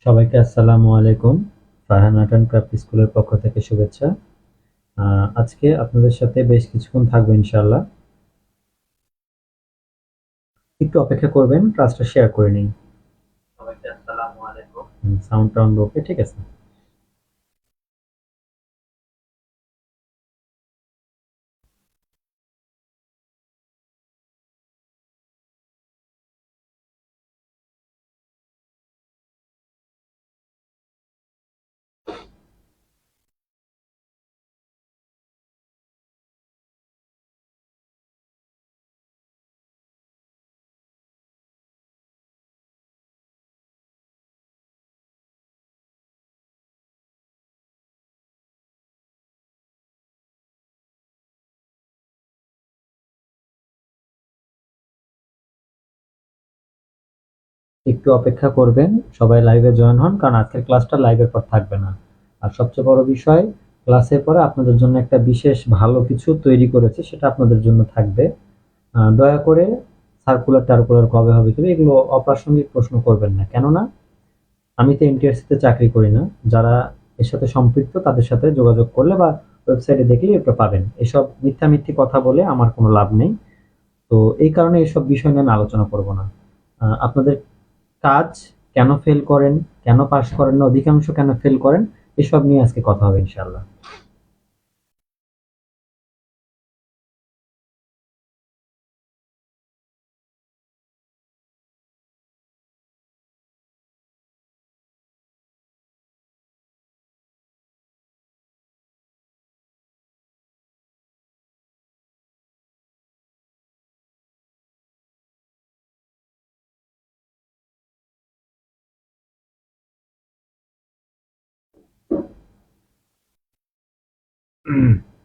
সবাইকে আসসালামু আলাইকুম। ফারহান আর্ট অ্যান্ড ক্রাফট স্কুলের পক্ষ থেকে শুভেচ্ছা। আজকে আপনাদের সাথে বেশ কিছুক্ষণ থাকবো ইনশাআল্লাহ। একটু অপেক্ষা করবেন, ক্লাসটা শেয়ার করে নিই। সবাইকে আসসালামু আলাইকুম। সাউন্ড টাউন্ড ওকে, ঠিক আছে। একটু অপেক্ষা করবেন, সবাই লাইভে জয়েন হন, কারণ আজকের ক্লাসটা লাইভের পর থাকবে না। আর সবচেয়ে বড় বিষয়, ক্লাসের পরে আপনাদের জন্য একটা বিশেষ ভালো কিছু তৈরি করেছি, সেটা আপনাদের জন্য থাকবে। দয়া করে সার্কুলার টার্কুলার কবে হবে তবে এগুলো অপ্রাসঙ্গিক প্রশ্ন করবেন না, কেননা আমি তো এনটিআরসি তে চাকরি করি না। যারা এর সাথে সম্পৃক্ত তাদের সাথে যোগাযোগ করলে বা ওয়েবসাইটে দেখলে এটা পাবেন। এসব মিথ্যামিথ্যি কথা বলে আমার কোনো লাভ নেই। তো এই কারণে এসব বিষয় নিয়ে আমি আলোচনা করব না। আপনাদের কাজ কেন ফেল করেন, কেন পাস করেন না, অধিকাংশ কেন ফেল করেন, এসব নিয়ে আজকে কথা হবে ইনশাআল্লাহ।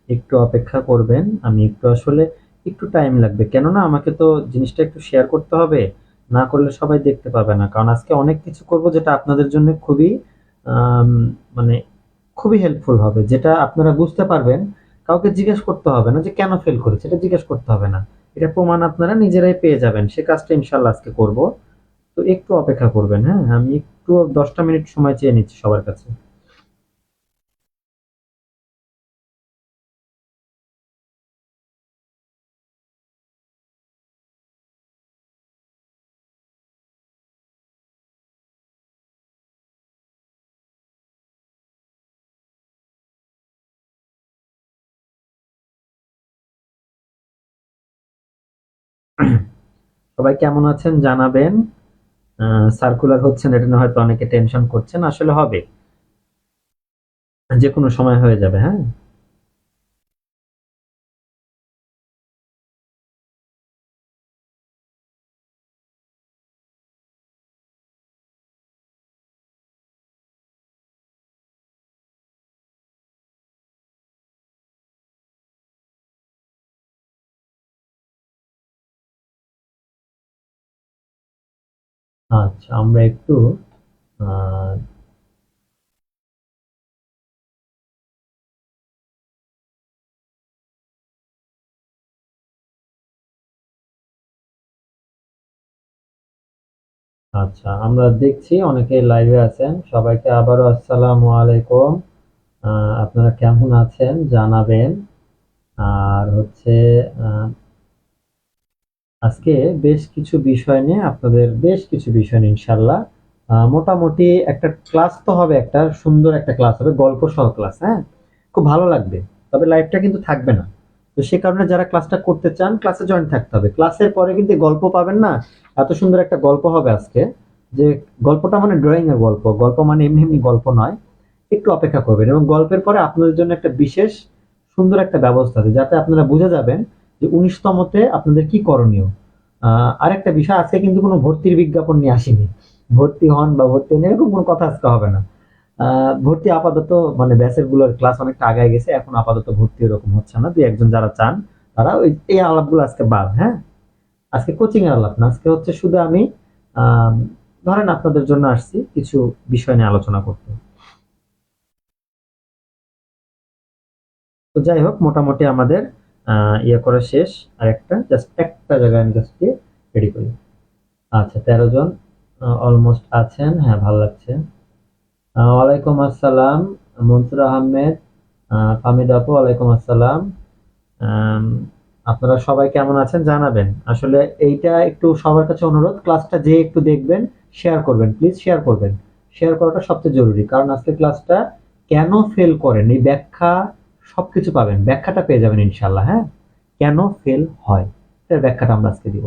একটু অপেক্ষা করবেন, আমি একটু আসলে একটু টাইম লাগবে, কেননা আমাকে তো জিনিসটা একটু শেয়ার করতে হবে। না করলে সবাই দেখতে পাবে না, কারণ আজকে অনেক কিছু করব যেটা আপনাদের জন্য খুবই আম, মানে খুবই হেল্পফুল হবে, যেটা আপনারা বুঝতে পারবেন। কাউকে জিজ্ঞেস করতে হবে না যে কেন ফেল করেছে, এটা জিজ্ঞেস করতে হবে না। এটা প্রমাণ আপনারা নিজেরাই পেয়ে যাবেন, সে কাজটা ইনশাল্লাহ আজকে করব। তো একটু অপেক্ষা করবেন, হ্যাঁ, আমি একটু 10টা মিনিট সময় চেয়ে নিচ্ছি সবার কাছে। সবাই কেমন আছেন জানাবেন। সার্কুলার হচ্ছেন এটা নিয়ে হয়তো অনেকে টেনশন করছেন, আসলে হবে, যে কোনো সময় হয়ে যাবে, হ্যাঁ। আচ্ছা, আমরা একটু আহ, আচ্ছা, আমরা দেখছি অনেকে লাইভে আছেন, সবাইকে আবারও আসসালামু আলাইকুম। আপনারা কেমন আছেন জানাবেন। আর হচ্ছে আহ, আজকে বেশ কিছু বিষয় নিয়ে আপনাদের বেশ কিছু বিষয় নিয়ে ইনশাল্লাহ মোটামুটি একটা ক্লাস তো হবে, একটা সুন্দর একটা ক্লাস হবে, গল্প সহ ক্লাস, হ্যাঁ। খুব ভালো লাগবে। তবে লাইভটা কিন্তু থাকবে না। তো সে কারণে যারা ক্লাসটা করতে চান ক্লাসে জয়েন থাকতে হবে। ক্লাসের পরে কিন্তু গল্প পাবেন না। এত সুন্দর একটা গল্প হবে আজকে, যে গল্পটা মানে ড্রয়িং এর গল্প, গল্প মানে এমনি এমনি গল্প নয়। একটু অপেক্ষা করবেন, এবং গল্পের পরে আপনাদের জন্য একটা বিশেষ সুন্দর একটা ব্যবস্থা আছে, যাতে আপনারা বুঝে যাবেন যে 19তমতে আপনাদের কি করণীয়। আরেকটা বিষয়, আজকে কিন্তু কোনো ভর্তির বিজ্ঞাপন নিয়ে আসিনি। ভর্তি হন বা ভর্তি হন এরকম কোনো কথা আজকে হবে না। ভর্তি আপাতত মানে ব্যাচের গুলোর ক্লাস অনেকটা আগায় গেছে, এখন আপাতত ভর্তি এরকম হচ্ছে না। দুই একজন যারা চান তারা ওই এই আলাপগুলো আজকে বাদ, হ্যাঁ। আজকে কোচিং এর আলাপ না, আজকে হচ্ছে শুধু আমি আহ ধরেন আপনাদের জন্য আসছি কিছু বিষয় নিয়ে আলোচনা করতে। তো যাই হোক, মোটামুটি আমাদের ইয়ে করা শেষ। আর একটা জাস্ট একটা জায়গায় আমি জাস্ট রেডি করি। আচ্ছা, 13 জন অলমোস্ট আছেন, হ্যাঁ, ভালো লাগছে। ওয়ালাইকুম আসসালাম মনসুর আহমেদ, ফামিদ আপু, ওয়ালাইকুম আসসালাম। আম, আপনারা সবাই কেমন আছেন জানাবেন। আসলে এইটা একটু সবার কাছে অনুরোধ, ক্লাসটা যে একটু দেখবেন, শেয়ার করবেন, প্লিজ শেয়ার করবেন। শেয়ার করাটা সবচেয়ে জরুরি, কারণ আজকে ক্লাসটা কেন ফেল করেন এই ব্যাখ্যা সবকিছু পাবেন, ব্যাখ্যাটা পেয়ে যাবেন ইনশাল্লাহ। হ্যাঁ, কেন ফেল হয় এর ব্যাখ্যাটা আমরা আজকে দিব।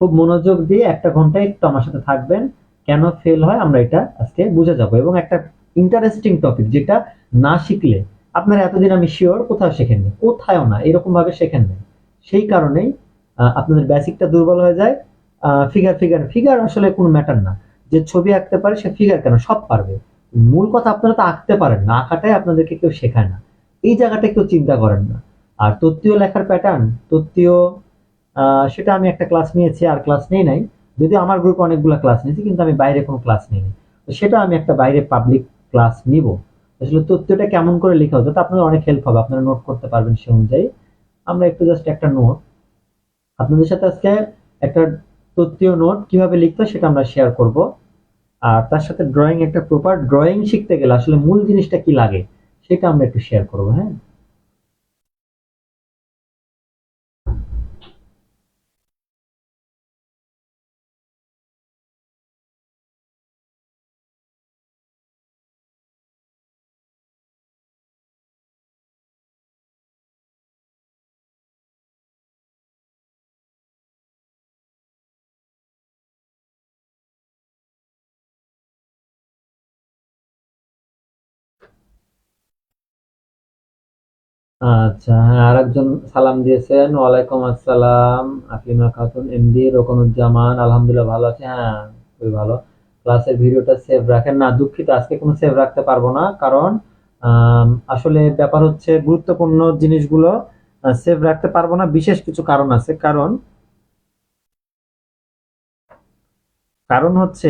খুব মনোযোগ দিয়ে 1 ঘন্টা একটু আমার সাথে থাকবেন। কেন ফেল হয় আমরা এটা আজকে বুঝে যাব, এবং একটা ইন্টারেস্টিং টপিক যেটা না শিখলে আপনারা এতদিন আমি শিওর কোথাও শেখেননি, কোথাও না এরকম ভাবে শেখেন নাই। সেই কারণেই আপনাদের বেসিকটা দুর্বল হয়ে যায়। ফিগার ফিগার ফিগার আসলে কোনো ম্যাটার না। যে ছবি আঁকতে পারে সে ফিগার কেন সব পারবে। মূল কথা আপনারা তো আঁকতে পারেন না, আঁকাটাই আপনাদেরকে কেউ শেখায় না। এই জায়গাটা কেউ চিন্তা করেন না। আর তত্ত্বীয় লেখার প্যাটার্ন, তত্ত্বীয় সেটা আমি একটা ক্লাস নিয়েছি, আর ক্লাস নেই নাই। যদিও আমার গ্রুপে অনেকগুলো ক্লাস নিয়েছি, কিন্তু আমি বাইরে কোনো ক্লাস নিইনি। তো সেটা আমি একটা বাইরে পাবলিক ক্লাস নিব। আসলে তথ্যটা কেমন করে লেখা হতো, আপনাদের অনেক হেল্প হবে, আপনারা নোট করতে পারবেন সে অনুযায়ী। আমরা একটু জাস্ট একটা নোট আপনাদের সাথে আজকে, একটা তথ্যীয় নোট কিভাবে লিখতে হয় সেটা আমরা শেয়ার করব। আর তার সাথে ড্রয়িং, একটা প্রপার ড্রয়িং শিখতে গেলে আসলে মূল জিনিসটা কি লাগে সেটা আমরা একটু শেয়ার করবো। হ্যাঁ, আচ্ছা, হ্যাঁ, আরেকজন সালাম দিয়েছেন, ওয়ালাইকুম আসসালাম। আকলিমা খাতুন এমডি, রকনুজ্জামান, আলহামদুলিল্লাহ ভালো আছে। হ্যাঁ, খুবই ভালো। ক্লাসের ভিডিওটা সেভ রাখেন না? দুঃখিত, আজকে কোনো সেভ রাখতে পারবো না, কারণ আসলে ব্যাপার হচ্ছে গুরুত্বপূর্ণ জিনিসগুলো সেভ রাখতে পারবো না, বিশেষ কিছু কারণ আছে। কারণ কারণ হচ্ছে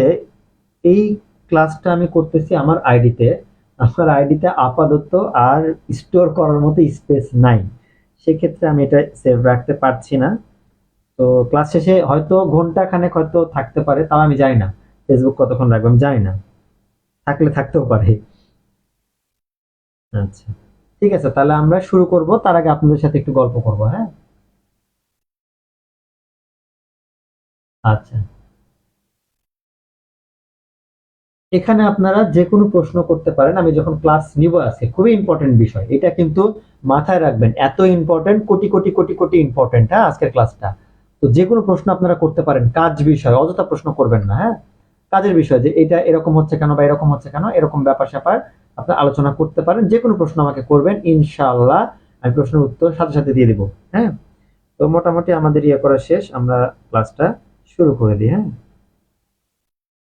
এই ক্লাসটা আমি করতেছি আমার আইডিতে। আমার আইডিতে আপাতত আর স্টোর করার মতো স্পেস নাই। সেক্ষেত্রে আমি এটা সেভ রাখতে পারছি না। তো ক্লাস শেষে হয়তো ঘন্টা খানেক হয়তো থাকতে পারে, তাও আমি জানি না ফেসবুক কতক্ষণ রাখবো, আমি জানি না। থাকলে থাকতেও পারে। আচ্ছা, ঠিক আছে, তাহলে আমরা শুরু করব। তার আগে আপনাদের সাথে একটু গল্প করব। হ্যাঁ, আচ্ছা, এখানে আপনারা যে কোনো প্রশ্ন করতে পারেন। আমি যখন ক্লাস নিব আজকে, খুবই ইম্পর্টেন্ট বিষয় এটা, কিন্তু মাথায় রাখবেন, এত ইম্পর্টেন্ট, কোটি কোটি কোটি কোটি ইম্পর্টেন্ট। হ্যাঁ, আজকের ক্লাসটা তো যে কোনো প্রশ্ন আপনারা করতে পারেন, কাজ বিষয়, অযথা প্রশ্ন করবেন না। হ্যাঁ, কাজের বিষয়, যে এটা এরকম হচ্ছে কেন বা এরকম হচ্ছে কেন, এরকম ব্যাপার স্যাপার আপনারা আলোচনা করতে পারেন। যে কোনো প্রশ্ন আমাকে করবেন, ইনশাআল্লাহ আমি প্রশ্নের উত্তর সাথে সাথে দিয়ে দিব। হ্যাঁ, তো মোটামুটি আমাদের ইয়ে করা শেষ, আমরা ক্লাসটা শুরু করে দিই। হ্যাঁ,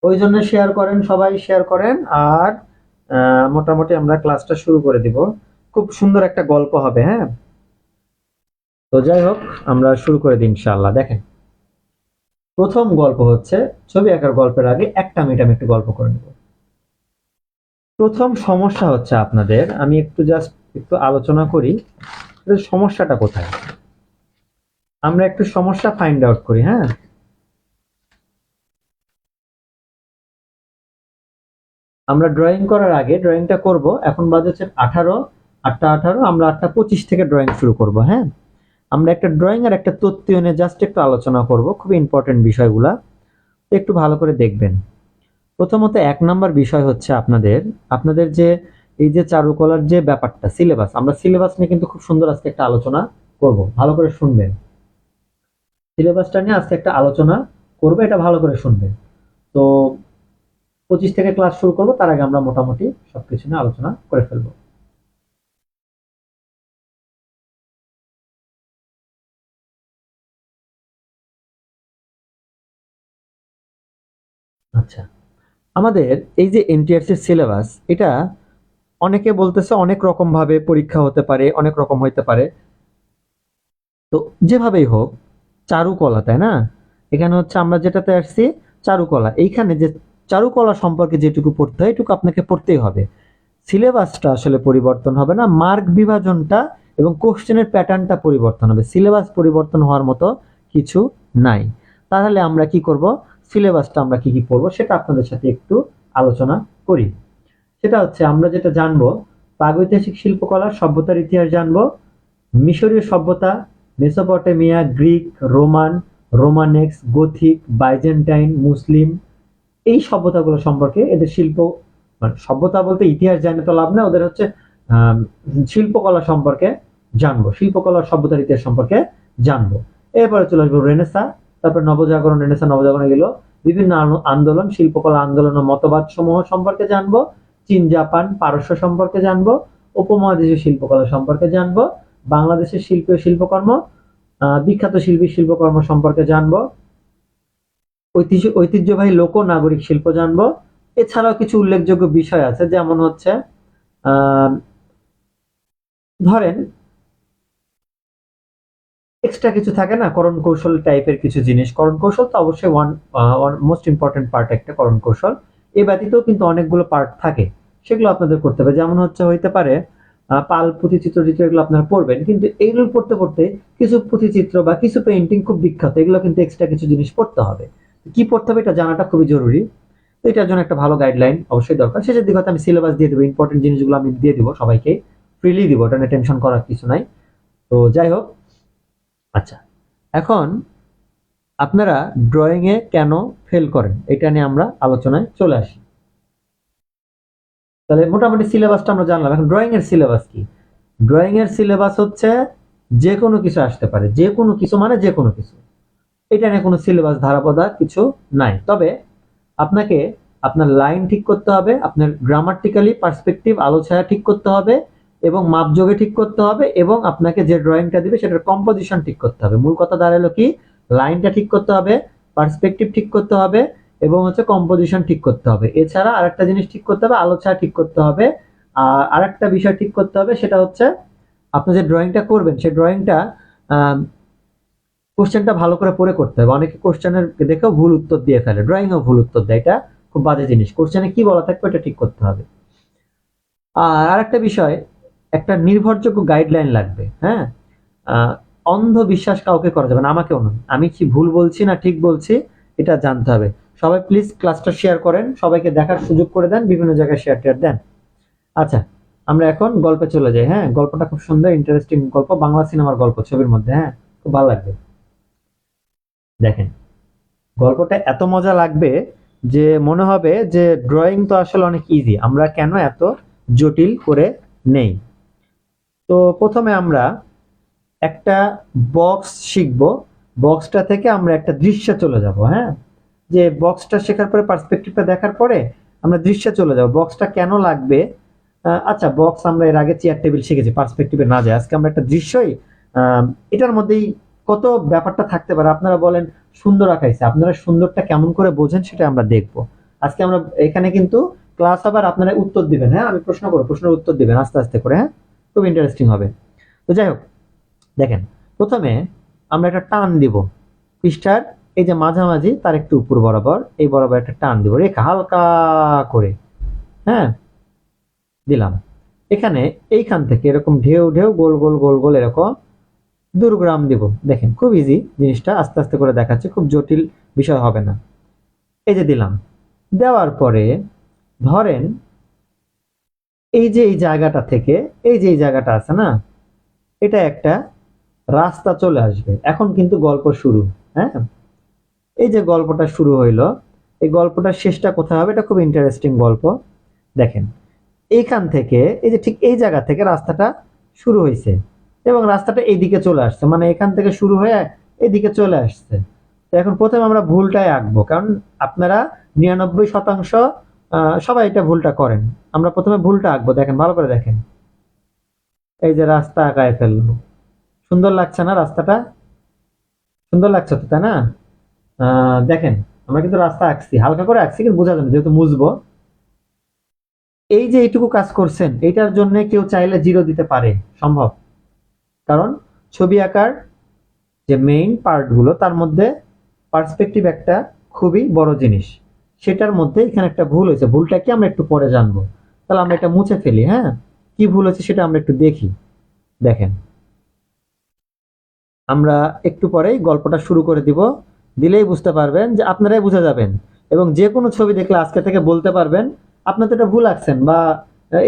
ওই জন্য শেয়ার করেন, সবাই শেয়ার করেন। আর মোটামুটি আমরা ক্লাসটা শুরু করে দিব। খুব সুন্দর একটা গল্প হবে। হ্যাঁ, তো যাই হোক, আমরা শুরু করে দিই ইনশাআল্লাহ। দেখেন, প্রথম গল্প হচ্ছে, ছবি আঁকার গল্পের আগে 1 মিনিট আমি একটু গল্প করে নেব। প্রথম সমস্যা হচ্ছে আপনাদের, আমি একটু জাস্ট একটু আলোচনা করি যে সমস্যাটা কোথায়। আমরা একটু সমস্যা ফাইন্ড আউট করি। হ্যাঁ, আমরা ড্রয়িং করার আগে, ড্রয়িংটা করব এখন বাজে হচ্ছে 18, 8টা 18, আমরা 8টা 25 থেকে ড্রয়িং শুরু করব। হ্যাঁ, আমরা একটা ড্রয়িং আর একটা তথ্য নিয়ে জাস্ট একটু আলোচনা করব, খুবই ইম্পর্টেন্ট বিষয়গুলা, একটু ভালো করে দেখবেন। প্রথমত 1 নাম্বার বিষয় হচ্ছে আপনাদের, আপনাদের যে এই যে চারুকলার যে ব্যাপারটা, সিলেবাস, আমরা সিলেবাস নিয়ে কিন্তু খুব সুন্দর আজকে একটা আলোচনা করব, ভালো করে শুনবেন। সিলেবাসটা নিয়ে আজকে একটা আলোচনা করবো, এটা ভালো করে শুনবেন। তো 25 থেকে ক্লাস শুরু করবো, তার আগে আমরা মোটামুটি সবকিছু নিয়ে আলোচনা করে ফেলবো। আচ্ছা, আমাদের এই যে এনটিআরসি সিলেবাস, এটা অনেকে বলতেছে অনেক রকম ভাবে পরীক্ষা হতে পারে, অনেক রকম হইতে পারে। তো যেভাবেই হোক, চারুকলা, তাই না? এখানে হচ্ছে আমরা যেটাতে আসছি চারুকলা, এইখানে যে চারুকলা সম্পর্কে যেটুকু পড়তে হয় এটুকু আপনাকে পড়তেই হবে। সিলেবাসটা আসলে পরিবর্তন হবে না, মার্ক বিভাজনটা এবং কোশ্চেনের প্যাটার্নটা পরিবর্তন হবে। সিলেবাস পরিবর্তন হওয়ার মতো কিছু নাই। তাহলে আমরা কি করব, সিলেবাসটা আমরা কি কি পড়বো সেটা আপনাদের সাথে একটু আলোচনা করি। সেটা হচ্ছে আমরা যেটা জানবো, প্রাগৈতিহাসিক শিল্পকলা সভ্যতার ইতিহাস জানবো, মিশরীয় সভ্যতা, Mesopotamia, Greek, Roman, Romanesque, Gothic, Byzantine, মুসলিম, এই সভ্যতাগুলো সম্পর্কে, এদের শিল্প মানে সভ্যতা বলতে ইতিহাস জানে তো লাভ না, ওদের হচ্ছে শিল্পকলা সম্পর্কে জানবো, শিল্পকলা সভ্যতার ইতিহাস সম্পর্কে জানবো। এরপরে চলে আসবো রেনেসা, তারপর নবজাগরণ, রেনেসা নবজাগরণে গেল বিভিন্ন আন্দোলন, শিল্পকলা আন্দোলন ও মতবাদ সমূহ সম্পর্কে জানবো, চীন, জাপান, পারস্য সম্পর্কে জানবো, উপমহাদেশীয় শিল্পকলা সম্পর্কে জানবো, বাংলাদেশের শিল্পী ও শিল্পকর্ম, বিখ্যাত শিল্পী শিল্পকর্ম সম্পর্কে জানবো, ঐতিহ্যবাহী লোক নাগরিক শিল্প জানবো। এছাড়াও কিছু উল্লেখযোগ্য বিষয় আছে, যেমন হচ্ছে ধরেন এক্সট্রা কিছু থাকে না, করণ কৌশল টাইপের কিছু জিনিস, করণ কৌশল তো অবশ্যই ওয়ান মোস্ট ইম্পর্টেন্ট পার্ট একটা করণ কৌশল, এ ব্যতীতও কিন্তু অনেকগুলো পার্ট থাকে, সেগুলো আপনাদের করতে হবে। যেমন হচ্ছে হইতে পারে পাল পুঁথিচিত্র, এগুলো আপনারা পড়বেন, কিন্তু এগুলো পড়তে পড়তে কিছু পুঁথিচিত্র বা কিছু পেইন্টিং খুব বিখ্যাত, এগুলো কিন্তু এক্সট্রা কিছু জিনিস পড়তে হবে। কি পড়তে হবে এটা জানাটা খুবই জরুরি। তো এটার জন্য একটা ভালো গাইডলাইন অবশ্যই দরকার। শেষের দিকে আমি সিলেবাস দিয়ে দেবো, ইম্পর্টেন্ট জিনিসগুলো আমি দিয়ে দিব সবাইকে, ফ্রিলি দিব, এটা নিয়ে টেনশন করার কিছু নাই। তো যাই হোক, আচ্ছা, এখন আপনারা ড্রয়িং এ কেন ফেল করেন এটা নিয়ে আমরা আলোচনায় চলে আসি। তাহলে মোটামুটি সিলেবাসটা আমরা জানলাম, এখন ড্রয়িং এর সিলেবাস কি? ড্রয়িং এর সিলেবাস হচ্ছে যে কোনো কিছু আসতে পারে, যে কোনো কিছু মানে যে কোনো কিছু, এটা নিয়ে কোনো সিলেবাস ধারাবাধা কিছু নাই। তবে আপনাকে আপনার লাইন ঠিক করতে হবে, আপনার গ্রামাটিক্যালি পার্সপেক্টিভ আলো ছায়া ঠিক করতে হবে, এবং মাপযোগে ঠিক করতে হবে, এবং আপনাকে যে ড্রয়িংটা দিবে সেটার কম্পোজিশন ঠিক করতে হবে। মূল কথা দাঁড়ালো কি, লাইনটা ঠিক করতে হবে, পার্সপেক্টিভ ঠিক করতে হবে, এবং হচ্ছে কম্পোজিশন ঠিক করতে হবে। এছাড়া আরেকটা জিনিস ঠিক করতে হবে, আলো ছায়া ঠিক করতে হবে। আর আরেকটা বিষয় ঠিক করতে হবে, সেটা হচ্ছে আপনি যে ড্রয়িংটা করবেন সেই ড্রয়িংটা কোশ্চেনটা ভালো করে পড়ে করতে হবে। অনেকে কোশ্চেনের দেখেও ভুল উত্তর দিয়ে ফেলে, ড্রয়িংও ভুল উত্তর দেয়, এটা খুব বাজে জিনিস। কোশ্চেনে কি বলা থাকবে এটা ঠিক করতে হবে। আর আরেকটা বিষয়, একটা নির্ভরযোগ্য গাইডলাইন লাগবে। হ্যাঁ, অন্ধ বিশ্বাস কাউকে করা যাবে না, আমাকেও নয়। আমি কি ভুল বলছি না ঠিক বলছি এটা জানতে হবে। সবাই প্লিজ ক্লাসটা শেয়ার করেন, সবাইকে দেখার সুযোগ করে দেন, বিভিন্ন জায়গায় শেয়ার টেয়ার দেন। আচ্ছা, আমরা এখন গল্পে চলে যাই। হ্যাঁ, গল্পটা খুব সুন্দর, ইন্টারেস্টিং গল্প, বাংলা সিনেমার গল্প, ছবির মধ্যে। হ্যাঁ, খুব ভালো লাগবে। দেখেন, গল্পটা এত মজা লাগবে যে মনে হবে যে ড্রয়িং তো আসলে অনেক ইজি, আমরা কেন এত জটিল করে নেই। তো প্রথমে আমরা একটা বক্স শিখবো, বক্সটা থেকে আমরা একটা দৃশ্যে চলে যাব। হ্যাঁ, যে বক্সটা শেখার পরে পার্সপেক্টিভটা দেখার পরে আমরা দৃশ্যে চলে যাব, বক্সটা কেন লাগবে। আচ্ছা, বক্স আমরা এর আগে চেয়ার টেবিল শিখেছি, পার্সপেক্টিভে না যায়, আজকে আমরা একটা দৃশ্যই এটার মধ্যেই কত ব্যাপারটা থাকতে পারে। আপনারা বলেন সুন্দর আঁকাইছে, আপনারা সুন্দরটা কেমন করে বোঝেন সেটা আমরা দেখবো আজকে। আমরা এখানে কিন্তু ক্লাস আবার আপনারা উত্তর দিবেন। হ্যাঁ, আমি প্রশ্ন করবো, প্রশ্নের উত্তর দিবেন আস্তে আস্তে করে। হ্যাঁ, খুব ইন্টারেস্টিং হবে। তো যাই হোক, দেখেন, প্রথমে আমরা একটা টান দিব পৃষ্ঠার, এই যে মাঝামাঝি তার একটু উপর বরাবর, এই বরাবর একটা টান দিব, রেখা হালকা করে। হ্যাঁ, দিলাম। এখানে এইখান থেকে এরকম ঢেউ ঢেউ গোল গোল গোল গোল এরকম দূরগ্রাম দিব। দেখেন খুব ইজি জিনিসটা, আস্তে আস্তে করে দেখাচ্ছে, খুব জটিল বিষয় হবে না। এই যে দিলাম, দেওয়ার পরে ধরেন এই যে এই জায়গাটা থেকে, এই যে এই জায়গাটা আছে না, এটা একটা রাস্তা চলে আসবে। এখন কিন্তু গল্প শুরু। হ্যাঁ, এই যে গল্পটা শুরু হইলো, এই গল্পটার শেষটা কোথায় হবে, এটা খুব ইন্টারেস্টিং গল্প। দেখেন, এইখান থেকে এই যে ঠিক এই জায়গা থেকে রাস্তাটা শুরু হয়েছে, এবং রাস্তাটা এইদিকে চলে আসছে, মানে এখান থেকে শুরু হয়ে এইদিকে চলে আসছে। তো এখন প্রথমে আমরা ভুলটাই আঁকবো, কারণ আপনারা 99% সবাই এটা ভুলটা করেন। আমরা প্রথমে ভুলটা আঁকবো, দেখেন ভালো করে দেখেন। এই যে রাস্তা আঁকায় ফেললো, সুন্দর লাগছে না রাস্তাটা? সুন্দর লাগছে তো, তাই না? দেখেন, আমরা কিন্তু রাস্তা আঁকছি, হালকা করে আঁকছি, কিন্তু বোঝা যাবে না, যেহেতু মুছবো। এই যে এইটুকু কাজ করছেন, এটার জন্য কেউ চাইলে 0 দিতে পারে, সম্ভব। কারণ ছবি আঁকার যে মেইন পার্ট গুলো, তার মধ্যে পার্সপেক্টিভ একটা খুবই বড় জিনিস। সেটার মধ্যে এখানে একটা ভুল হয়েছে, ভুলটা কি আমরা একটু পরে জানবো। তাহলে আমরা এটা মুছে ফেলি। হ্যাঁ, কি ভুল হয়েছে সেটা আমরা একটু দেখি। দেখেন, আমরা একটু পরেই গল্পটা শুরু করে দিব। দিলেই বুঝতে পারবেন যে আপনারাই বুঝে যাবেন, এবং যে কোনো ছবি দেখলে আজকে থেকে বলতে পারবেন আপনি তো এটা ভুল আঁকছেন, বা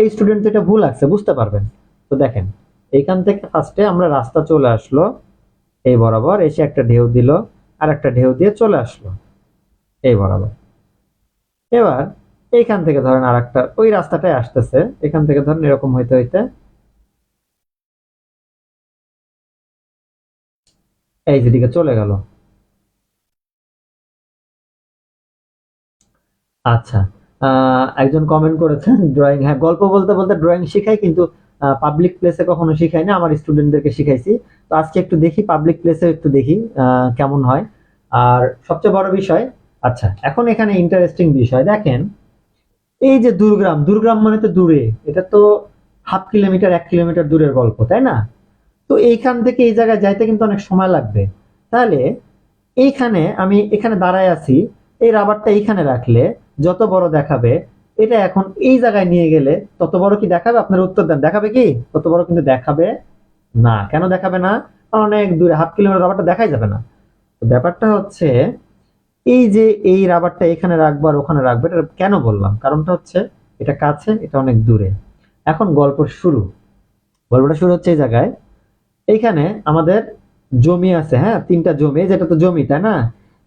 এই স্টুডেন্ট তো এটা ভুল আঁকছে, বুঝতে পারবেন। তো দেখেন, এইখান থেকে ফার্স্টে আমরা রাস্তা চলে আসলো, এই বরাবর এসে একটা ঢেউ দিল, আর একটা ঢেউ দিয়ে চলে আসলো এই বরাবর। এবার এইখান থেকে ধরেন আর একটা ওই রাস্তাটাই আসতেছে, এখান থেকে ধরেন এরকম হইতে হইতে এই যেদিকে চলে গেল। আচ্ছা, একজন কমেন্ট করেছেন ড্রয়িং, হ্যাঁ গল্প বলতে বলতে ড্রয়িং শিখাই, কিন্তু পাবলিক প্লেসে কখনো শিখাই না, আমার স্টুডেন্টদেরকে শিখাইছি। তো আজকে একটু দেখি পাবলিক প্লেসে, একটু দেখি কেমন হয়। আর সবচেয়ে বড় বিষয়, আচ্ছা এখন এখানে ইন্টারেস্টিং বিষয় দেখেন, এই যে দুর্গ্রাম, দুর্গ্রাম মানে তো দূরে, এটা তো 1/2 কিলোমিটার 1 কিলোমিটার দূরের গল্প, তাই না? তো এইখান থেকে এই জায়গায় যাইতে কিন্তু অনেক সময় লাগবে। তাহলে এইখানে আমি এখানে দাঁড়ায় আছি, এই রাবারটা এইখানে রাখলে যত বড় দেখাবে, এটা এখন এই জায়গায় নিয়ে গেলে তত বড় কি দেখাবে? আপনার উত্তর দেন, দেখাবে কি? তত বড় কিন্তু দেখাবে না। কেন দেখাবে না? কারণ অনেক দূরে, 1/2 কিলোমিটার রাবারটা দেখাই যাবে না। তো ব্যাপারটা হচ্ছে, এই যে এই রাবারটা এখানে রাখবো আর ওখানে রাখবো, এটা কেন বললাম? কারণটা হচ্ছে এটা কাছে, এটা অনেক দূরে। এখন গল্প শুরু। গল্পটা শুরু হচ্ছে এই জায়গায়, এইখানে আমাদের জমি আছে, হ্যাঁ 3টা জমি, যেটা তো জমি তাই না?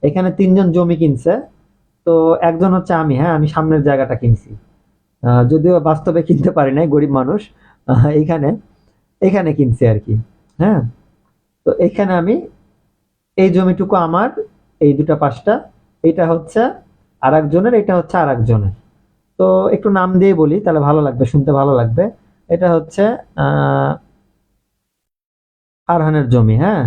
এখানে 3জন জমি কিনছে। তো একজন হচ্ছে আমি, হ্যাঁ আমি সামনের জায়গাটা কিনছি। যদিও বাস্তবে কিনতে পারি নাই, গরিব মানুষ। এইখানে এখানে কিনছি আর কি। হ্যাঁ, তো এখানে আমি, এই জমিটুকু আমার, এই দুটা পাশটা, এটা হচ্ছে আর একজনের, এটা হচ্ছে আর একজনের। তো একটু নাম দিয়ে বলি তাহলে ভালো লাগবে, শুনতে ভালো লাগবে। এটা হচ্ছে আহ ফারহানের জমি, হ্যাঁ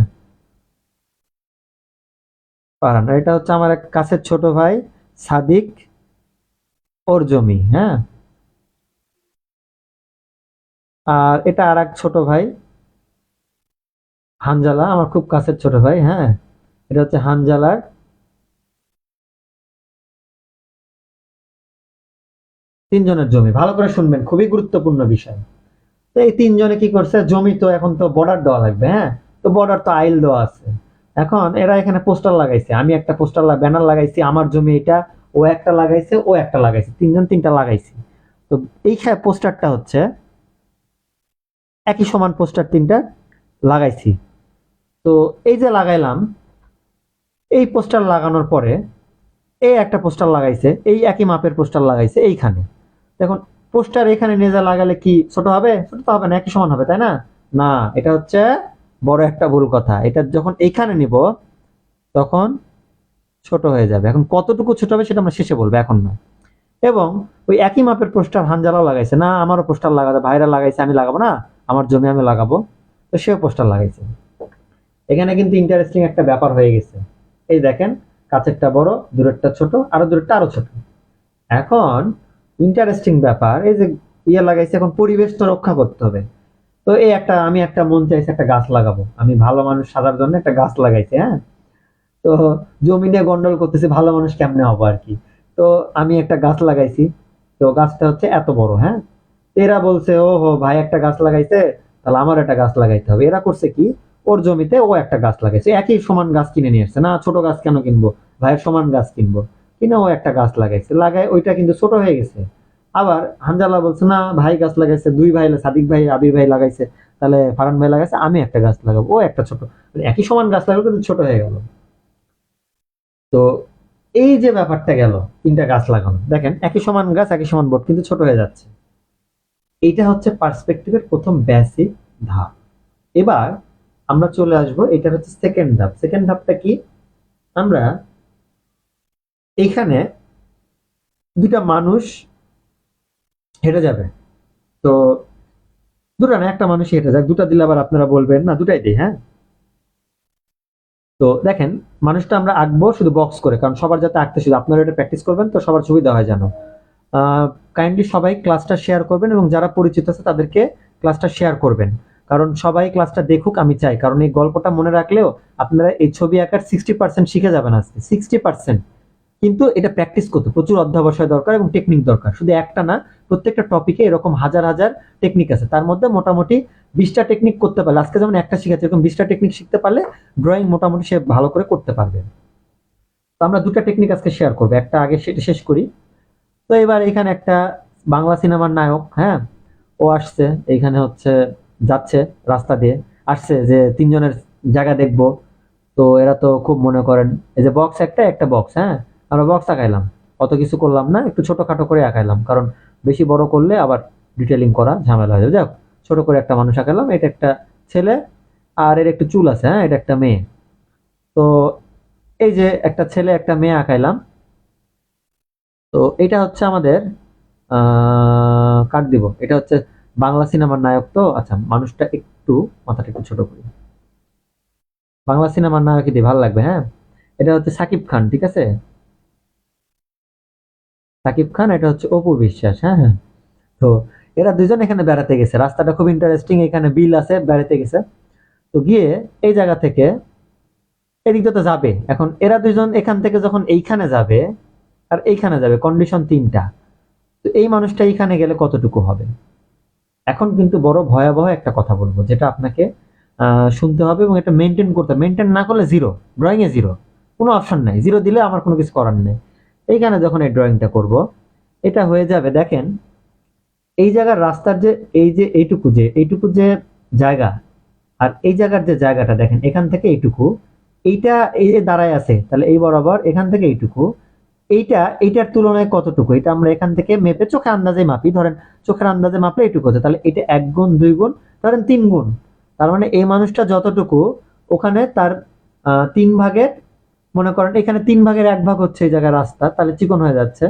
ফারহান। আর এটা হচ্ছে আমার এক কাছের ছোট ভাই সাদিক, ওর জমি, হ্যাঁ। আর এটা আর এক ছোট ভাই হানজালা, আমার খুব কাছের ছোট ভাই, হ্যাঁ। এটা হচ্ছে হানজালার 3জনের জমি। ভালো করে শুনবেন, খুবই গুরুত্বপূর্ণ বিষয়। তো এই 3জনে কি করছে, জমি তো এখন তো বর্ডার দেওয়া লাগবে, হ্যাঁ। তো বর্ডার তো আইল দেওয়া আছে। এখন এরা এখানে পোস্টার লাগাইছে, আমি একটা পোস্টার ব্যানার লাগাইছি, আমার জমি এটা, ও একটা লাগাইছে, ও একটা লাগাইছে, 3জন 3টা লাগাইছি। তো এই পোস্টারটা হচ্ছে একই সমান, পোস্টার 3টা লাগাইছি। তো এই যে লাগাইলাম, এই পোস্টার লাগানোর পরে এই একটা পোস্টার লাগাইছে, এই একই মাপের পোস্টার লাগাইছে এইখানে। দেখুন, পোস্টার এখানে নিয়ে যা লাগালে কি ছোট হবে? ছোট তো হবে না, একই সমান হবে, তাই না? না, এটা হচ্ছে বড় একটা ভুল কথা। এটা যখন এইখানে নিব তখন ছোট হয়ে যাবে। এখন কতটুকু ছোট হবে সেটা আমরা শেষে বলবো, এখন না। এবং ওই একই মাপের পোস্টার হানজালাও লাগাইছে, না আমারও পোস্টার লাগাতে, ভাইরা লাগাইছে আমি লাগাবো না, আমার জমি আমি লাগাবো। তো সেও পোস্টার লাগাইছে। এখানে কিন্তু ইন্টারেস্টিং একটা ব্যাপার হয়ে গেছে। এই দেখেন, কাছেরটা বড়, দূরেরটা ছোট, আরো দূরেরটা আরো ছোট। এখন ইন্টারেস্টিং ব্যাপার, এই যে ইয়ে লাগাইছে, এখন পরিবেশ তো রক্ষা করতে হবে। তো এই একটা, আমি একটা মন চাইছে একটা গাছ লাগাবো, আমি ভালো মানুষ সাজার জন্য একটা গাছ লাগাইছি, হ্যাঁ। তো জমি নিয়ে গন্ডল করতেছি, ভালো মানুষ কেমনে হবো আর কি। তো আমি একটা গাছ লাগাইছি, তো গাছটা হচ্ছে এত বড়, হ্যাঁ। তো এরা বলছে, ও হো ভাই একটা গাছ লাগাইছে, তাহলে আমার একটা গাছ লাগাইতে হবে। এরা করছে কি, ওর জমিতে ও একটা গাছ লাগাইছে, একই সমান গাছ কিনে নিয়ে আসছে, না ছোট গাছ কেন কিনবো, ভাইয়ের সমান গাছ কিনবো। কিনে ও একটা গাছ লাগাইছে, লাগায় ওইটা কিন্তু ছোট হয়ে গেছে। আবার হানজালা বলছে, না ভাই গাছ লাগাইছে, 2 ভাই, সাদিক ভাই আবির ভাই লাগাইছে, তাহলে ফারহান ভাই লাগাইছে, আমি একটা গাছ লাগাবো, ও একটা ছোট, মানে একই সমান গাছ লাগাবো কিন্তু ছোট হয়ে গেল। তো এই যে ব্যাপারটা গেল, 3টা গাছ লাগানো, দেখেন একই সমান গাছ একই সমান বোর্ড কিন্তু ছোট হয়ে যাচ্ছে। এইটা হচ্ছে পার্সপেক্টিভের প্রথম বেসিক ধাপ। এবার আমরা চলে আসব, এটা হচ্ছে সেকেন্ড ধাপ। সেকেন্ড ধাপটা কি, আমরা এইখানে দুটা মানুষ হেঁটে যাবে। তো দুটা না, একটা মানুষ হেঁটে যাক, দুটা দিলে আবার আপনারা বলবেন না, দুটাই দিই, হ্যাঁ। তো দেখেন, মানুষটা আমরা আঁকবো শুধু বক্স করে, কারণ সবার যাতে আঁকতে, শুধু আপনারা এটা প্র্যাকটিস করবেন তো সবার সুবিধা হয় যেন। কাইন্ডলি সবাই ক্লাসটা শেয়ার করবেন, এবং যারা পরিচিত আছে তাদেরকে ক্লাসটা শেয়ার করবেন, কারণ সবাই ক্লাসটা দেখুক আমি চাই। কারণ এই গল্পটা মনে রাখলেও আপনারা এই ছবি আঁকার 60% শিখে যাবেন আজকে, 60%। কিন্তু এটা প্র্যাকটিস করতে প্রচুর অধ্যবসায় দরকার এবং টেকনিক দরকার। শুধু একটা না, প্রত্যেকটা টপিকে এরকম হাজার হাজার টেকনিক আছে। তার মধ্যে মোটামুটি 20টা টেকনিক করতে পারলে, আজকে যেমন একটা শিখাচ্ছি, এরকম 20টা টেকনিক শিখতে পারলে ড্রয়িং মোটামুটি সে ভালো করে করতে পারবে। তো আমরা দুটা টেকনিক আজকে শেয়ার করবো, একটা আগে সেটা শেষ করি। তো এবার এখানে একটা বাংলা সিনেমার নায়ক, হ্যাঁ, ও আসছে এইখানে, হচ্ছে যাচ্ছে রাস্তা দিয়ে, আসছে যে তিনজনের জায়গা দেখবো। তো এরা তো খুব মনে করেন এই যে বক্স, একটা একটা বক্স, হ্যাঁ, আমরা বক্স আঁকাইলাম, অত কিছু করলাম না, একটু ছোটখাটো করে আঁকাইলাম, কারণ বেশি বড় করলে আবার ডিটেলিং করা ঝামেলা হয়ে যাবে। যাক, ছোট করে একটা মানুষ আঁকাইলাম, এটা একটা ছেলে, আর এর একটু চুল আছে, হ্যাঁ, এটা একটা মেয়ে। তো এই যে একটা ছেলে একটা মেয়ে আঁকাইলাম। তো এটা হচ্ছে আমাদের কাট দিব, এটা হচ্ছে বাংলা সিনেমার নায়ক। তো আচ্ছা, মানুষটা একটু, মাথাটা একটু ছোট করি, বাংলা সিনেমার নায়ক দিয়ে ভালো লাগবে, হ্যাঁ। এটা হচ্ছে সাকিব খান, ঠিক আছে, সাকিব খান, এটা হচ্ছে অপু বিশ্বাস, হ্যাঁ হ্যাঁ। তো এরা দুজন এখানে বেড়াতে গেছে, রাস্তাটা খুব ইন্টারেস্টিং, এখানে বিল আছে, বেড়াতে গেছে। তো গিয়ে এই জায়গা থেকে এদিক তো যাবে, এখন এরা দুজন এখান থেকে যখন এইখানে যাবে আর এইখানে যাবে, কন্ডিশন তিনটা। তো এই মানুষটা এইখানে গেলে কতটুকু হবে? এখন কিন্তু বড় ভয়াবহ একটা কথা বলবো, যেটা আপনাকে শুনতে হবে এবং এটা মেনটেন করতে হবে। মেনটেন না করলে জিরো, ড্রয়িং এ জিরো, কোনো অপশন নাই, জিরো দিলে আমার কোনো কিছু করার নেই। এইখানে যখন এই ড্রয়িংটা করব, এটা হয়ে যাবে, দেখেন এই জায়গার রাস্তার যে এই যে এইটুকু যে জায়গা, আর এই জায়গার যে জায়গাটা দেখেন, এখান থেকে এইটুকু, এইটা এই যে দাঁড়ায় আছে, তাহলে এই বরাবর এখান থেকে এইটুকু, এইটার তুলনায় কতটুকু, এটা আমরা এখান থেকে মেপে চোখে আন্দাজে মাপি, ধরেন চোখের আন্দাজে মাপলে এইটুকু হচ্ছে, তাহলে এটা 1 গুণ 2 গুণ, ধরেন 3 গুণ। তার মানে এই মানুষটা যতটুকু, ওখানে তার 3 ভাগের, মনে করেন এখানে 3 ভাগের 1 ভাগ হচ্ছে এই জায়গায় রাস্তা, তাহলে চিকন হয়ে যাচ্ছে।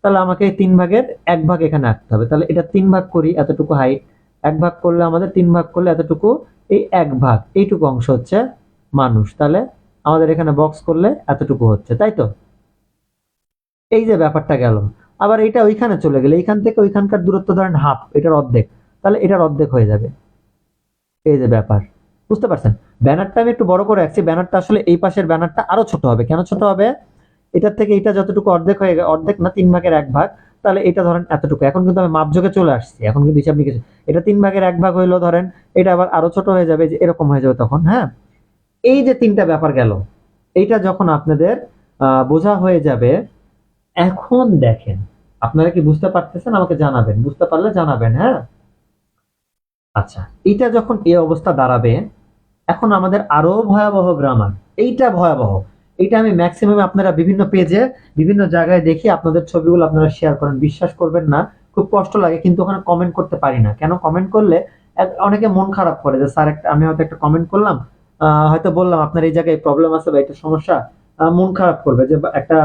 তাহলে আমাকে এই 3 ভাগের 1 ভাগ এখানে আঁকতে হবে। তাহলে এটা 3 ভাগ করি, এতটুকু হাইট, 1 ভাগ করলে আমাদের 3 ভাগ করলে এতটুকু, এই 1 ভাগ, এইটুকু অংশ হচ্ছে মানুষ। তাহলে আমাদের এখানে বক্স করলে এতটুকু হচ্ছে, তাই তো? এই যে ব্যাপারটা গেল। আবার এটা ওইখানে চলে গেলে, এইখান থেকে ওইখানকার দূরত্ব ধরেন হাফ, এটার অর্ধেক, তাহলে এটার অর্ধেক হয়ে যাবে। এই যে ব্যাপার, বুঝতে পারছেন? ব্যানারটা আমি একটু বড় করে রাখছি, ব্যানারটা আসলে এই পাশের ব্যানারটা আরো ছোট হবে। কেন ছোট হবে? এটার থেকে এটা যতটুকু অর্ধেক হয়ে গেল, অর্ধেক না, 3 ভাগের 1 ভাগ, তাহলে এটা ধরেন এতটুকু। এখন কিন্তু আমি মাপযোগে চলে আসছি, এখন কিন্তু হিসাব নিকেশ, এটা 3 ভাগের 1 ভাগ হইলো, ধরেন এটা আবার আরো ছোট হয়ে যাবে, যে এরকম হয়ে যাবে তখন, হ্যাঁ। এই যে তিনটা ব্যাপার গেল, এইটা যখন আপনাদের বোঝা হয়ে যাবে, এখন দেখেন, আপনারা কি বুঝতে পারতেছেন? আমাকে জানাবেন, বুঝতে পারলে জানাবেন, হ্যাঁ। আচ্ছা, এইটা যখন এই অবস্থা দাঁড়াবে, এখন আমাদের আরো ভয়াবহ গ্রামার, এইটা ভয়াবহ। এইটা আমি ম্যাক্সিমাম আপনারা বিভিন্ন পেজে বিভিন্ন জায়গায় দেখি, আপনাদের ছবিগুলো আপনারা শেয়ার করেন, বিশ্বাস করবেন না, খুব কষ্ট লাগে, কিন্তু ওখানে কমেন্ট করতে পারি না। কেন? কমেন্ট করলে অনেকে মন খারাপ করে, যে স্যার একটা, আমি হয়তো একটা কমেন্ট করলাম, হয়তো বললাম আপনার এই জায়গায় প্রবলেম আছে বা এটা সমস্যা, মন খারাপ করবে, যে একটা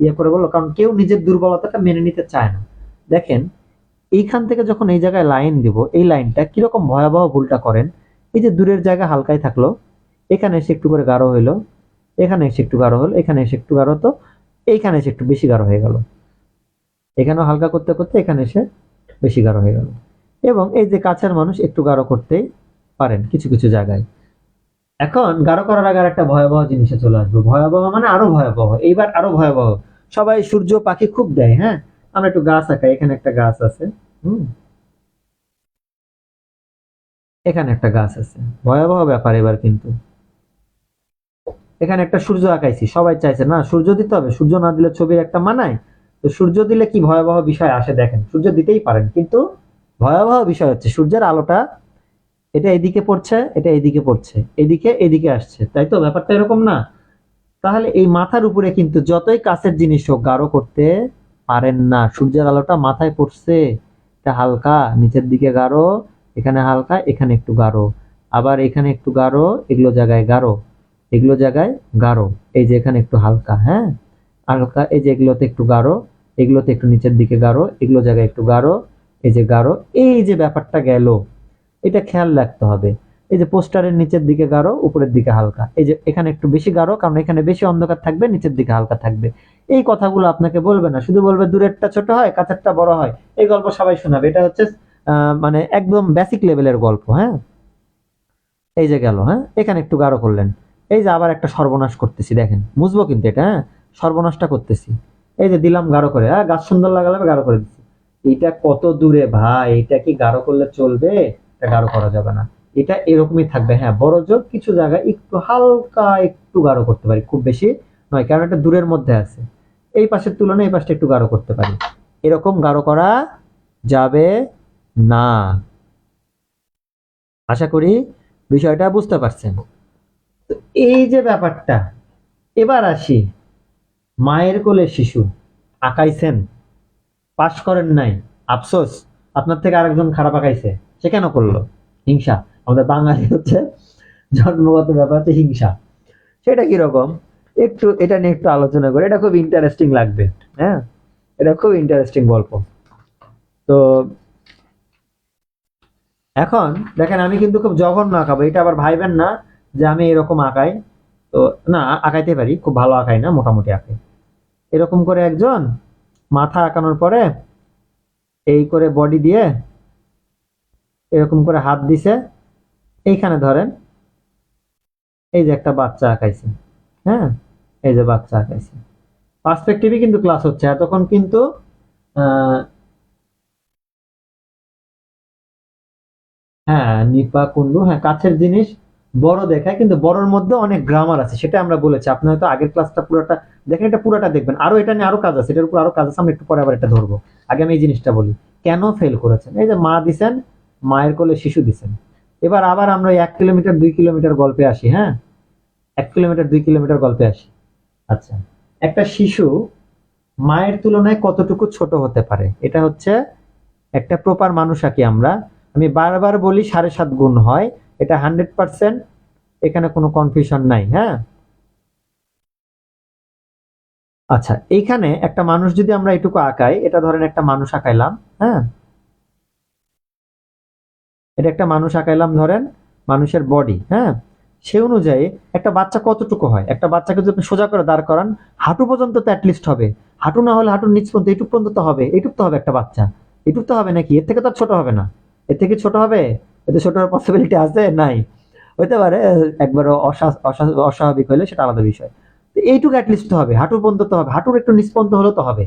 ইয়ে করে বললো, কারণ কেউ নিজের দুর্বলতাটা মেনে নিতে চায় না। দেখেন, এইখান থেকে যখন এই জায়গায় লাইন দিব, এই লাইনটা কিরকম ভয়াবহ ভুলটা করেন। এই যে দূরের জায়গা হালকাই থাকলো, এখানে এসে একটু করে গাঢ় হইলো, এখানে এসে একটু গাঢ় হলো, এখানে এসে একটু গাঢ়, তো এইখানে এসে একটু বেশি গাঢ় হয়ে গেল, এখানেও হালকা করতে করতে এখানে এসে বেশি গাঢ় হয়ে গেল। এবং এই যে কাছের মানুষ একটু গাঢ় করতেই পারেন কিছু কিছু জায়গায়। এখন গাঢ় করার আগে একটা ভয়াবহ জিনিসে চলে আসবো, ভয়াবহ মানে আরো ভয়াবহ, এইবার আরো ভয়াবহ। সবাই সূর্য পাখি খুব দেয়, হ্যাঁ, আমরা একটু গাছ আঁকাই, এখানে একটা গাছ আছে, হুম, এখানে একটা গাছ আছে, ভয়াবহ ব্যাপার। এবার কিন্তু এখানে একটা সূর্য আঁকাইছি, সবাই চাইছে না সূর্য দিতে হবে, সূর্য না দিলে ছবির একটা মানায়। তো সূর্য দিলে কি ভয়াবহ বিষয় আসে দেখেন, সূর্য দিতেই পারেন, কিন্তু ভয়াবহ বিষয় হচ্ছে সূর্যের আলোটা, এটা এদিকে পড়ছে, এটা এদিকে পড়ছে, এদিকে এদিকে আসছে, তাই তো? ব্যাপারটা এরকম না? তাহলে এই মাথার উপরে কিন্তু যতই কাছের জিনিস হোক, গাঢ় করতে পারেন না। সূর্যের আলোটা মাথায় পড়ছে, এটা হালকা নিচের দিকে গাঢ়, এখানে হালকা, এখানে একটু গাঢ়, আবার এখানে একটু গাঢ়, এগুলো জায়গায় গাঢ়, এগুলো জায়গায় গাঢ়, এই যে এখানে একটু হালকা, হ্যাঁ, হালকা, এই যে এগুলোতে একটু গাঢ়, এগুলোতে একটু নিচের দিকে গাঢ়, এগুলো জায়গায় একটু গাঢ়, এই যে গাঢ়, এই যে ব্যাপারটা গেল, এটা খেয়াল রাখতে হবে। এই যে পোস্টারের নিচের দিকে গাঢ়, উপরের দিকে হালকা, এই যে এখানে একটু বেশি গাঢ়, কারণ এখানে বেশি অন্ধকার থাকবে, নিচের দিকে হালকা থাকবে। এই কথাগুলো আপনাকে বলবে না, শুধু বলবে দূরেরটা ছোট হয়, কাছেরটা বড় হয়। এই গল্প সবাই শোনাবে, এটা হচ্ছে মানে একদম বেসিক লেভেলের গল্প, হ্যাঁ। এই যে গেল, হ্যাঁ, এখানে একটু গাঢ় করলেন, এই যে আবার একটা সর্বনাশ করতেছি, দেখেন মুছবো কিন্তু এটা, হ্যাঁ, সর্বনাশটা করতেছি। এই যে দিলাম গাঢ় করে, হ্যাঁ গাছ সুন্দর লাগালে গাঢ় করে দিচ্ছি। এটা কত দূরে ভাই, এটা কি গাঢ় করলে চলবে? এটা গাঢ় করা যাবে না, এটা এরকমই থাকবে। হ্যাঁ বড় জোর কিছু জায়গায় একটু হালকা একটু গাঢ় করতে পারি, খুব বেশি নয়, কারণ এটা দূরের মধ্যে আছে। এই পাশের তুলনায় এই পাশটা একটু গাঢ় করতে পারি, এরকম গাঢ় করা যাবে না। আশা করি বিষয়টা বুঝতে পারছেন। তো এই যে ব্যাপারটা, এবার আসি মায়ের কোলে শিশু আঁকাইছেন, পাশ করেন নাই, আফসোস আপনার থেকে আরেকজন খারাপ আঁকাইছে। সে কেন করলো? হিংসা। আমাদের বাঙালি হচ্ছে জন্মগত ব্যাপার হচ্ছে হিংসা। সেটা কিরকম একটু এটা নিয়ে একটু আলোচনা করে, এটা খুব ইন্টারেস্টিং লাগবে। হ্যাঁ এটা খুব ইন্টারেস্টিং গল্প। তো এখন দেখেন আমি কিন্তু খুব জঘন্য আঁকাবো, এটা আবার ভাইবেন না যে আমি এরকম আঁকাই। তো না, আঁকাইতে পারি, খুব ভালো আঁকাই না, মোটামুটি আঁকাই। এরকম করে একজন মাথা আঁকানোর পরে এই করে বডি দিয়ে এরকম করে হাত দিছে, এইখানে ধরেন এই যে একটা বাচ্চা আঁকাইছে। হ্যাঁ এই যে বাচ্চা আঁকাইছে, পার্সপেক্টিভই কিন্তু ক্লাস হচ্ছে এতক্ষণ কিন্তু। আহ হ্যাঁ নিপা কুন্ডু, হ্যাঁ কাছের জিনিস বড় দেখায়, কিন্তু বড়র মধ্যে অনেক গ্রামার আছে, সেটা আমরা বলেছি। আপনি হয়তো আগের ক্লাসটা পুরোটা দেখেন, এটা পুরোটা দেখবেন। আরো এটা নিয়ে আরো কাজ আছে, এটার উপর আরো কাজ আছে, আমরা একটু পরে আবার এটা ধরবো। আগে আমি এই জিনিসটা বলি কেন ফেল করেছেন। এই যে মা দিছেন, মায়ের কোলে শিশু দিছেন। এবার আবার আমরা 1 কিলোমিটার 2 কিলোমিটার গল্পে আসি। হ্যাঁ 1 কিলোমিটার 2 কিলোমিটার গল্পে আসি। আচ্ছা, একটা শিশু মায়ের তুলনায় কতটুকু ছোট হতে পারে, এটা হচ্ছে একটা প্রপার মানুষ আঁকি আমরা। আমি বারবার বলি 7.5 গুণ হয়, এটা 100%, এখানে কোনো কনফিউশন নাই। হ্যাঁ আচ্ছা, এইখানে একটা মানুষ যদি আমরা এটুকু আঁকাই, এটা ধরেন একটা মানুষ আঁকাইলাম। হ্যাঁ এটা একটা মানুষ আঁকাইলাম, ধরেন মানুষের বডি। হ্যাঁ সে অনুযায়ী একটা বাচ্চা কতটুকু হয়, একটা বাচ্চাকে যদি আপনি সোজা করে দাঁড় করান, হাঁটু পর্যন্ত তো অ্যাটলিস্ট হবে। হাঁটু না হলে হাঁটুর নিচ পর্যন্ত, এইটুক পর্যন্ত তো হবে, এইটুক তো হবে একটা বাচ্চা। এইটুক তো হবে নাকি? এর থেকে তো আর ছোট হবে না। এর থেকে ছোট হবে? এতে ছোট হওয়ার পসিবিলিটি আছে? নাই। হইতে পারে একবার অস্বাভাবিক হলে সেটা আলাদা বিষয়। তো এইটুকু অ্যাটলিস্ট তো হবে, হাঁটুর পর্যন্ত তো হবে, হাঁটুর একটু নিচ পর্যন্ত হলেও তো হবে।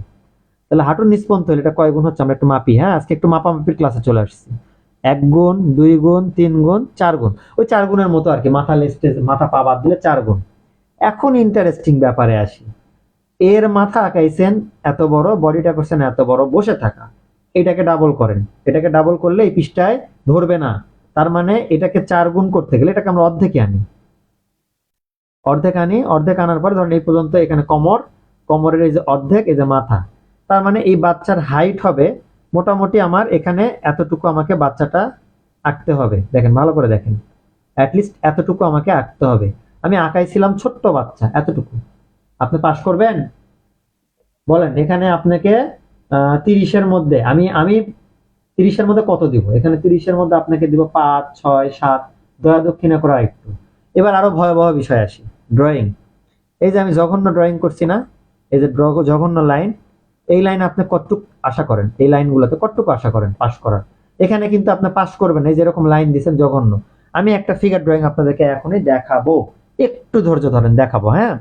তাহলে হাঁটুর নিচ পর্যন্ত হলে এটা কয় গুণ হচ্ছে আমরা একটু মাপি। হ্যাঁ আজকে একটু মাপামাপির ক্লাসে চলে আসছি। 1 গুণ, 2 গুণ, 3 গুণ, 4 গুণ, ওই 4 গুণের মতো আর কি, মাথা লেস্টে মাথা পা বাদ দিলে 4 গুণ। এখন ইন্টারেস্টিং ব্যাপারে আসি। এর মাথা আঁকাইছেন এত বড়, বডিটা করছেন এত বড়, বসে থাকা। এটাকে ডাবল করেন, এটাকে ডাবল করলে এই পৃষ্ঠায় ধরবে না। তার মানে এটাকে 4 গুণ করতে গেলে এটাকে আমরা অর্ধেকে আনি, অর্ধেক আনার পর ধরেন এই পর্যন্ত, এখানে কোমর, কোমরের এই যে অর্ধেক, এই যে মাথা। তার মানে এই বাচ্চার হাইট হবে মোটামুটি আমার এখানে এতটুকু, আমাকে বাচ্চাটা আঁকতে হবে। দেখেন ভালো করে দেখেন, অ্যাটলিস্ট এতটুকু আমাকে আঁকতে হবে। আমি আঁকাইছিলাম ছোট্ট বাচ্চা এতটুকু। আপনি পাস করবেন? বলেন এখানে আপনাকে 30-এর মধ্যে আমি আমি 30-এর মধ্যে কত দিব? এখানে 30-এর মধ্যে আপনাকে দিব 5, 6, 7, দয়া দক্ষিণা করা একটু। এবার আরো ভয়াবহ বিষয় আসি, ড্রয়িং। এই যে আমি জঘন্য ড্রয়িং করছি না, এই যে জঘন্য লাইন, এই লাইন আপনি কতটুকু আশা করেন, এই লাইনগুলোতে কতটুকু আশা করেন পাস করার? এখানে কিন্তু আপনি পাস করবেন, এই যেরকম লাইন দিচ্ছেন জঘন্য। আমি একটা ফিগার ড্রয়িং আপনাদেরকে এখনই দেখাবো, একটু ধৈর্য ধরেন, দেখাবো। হ্যাঁ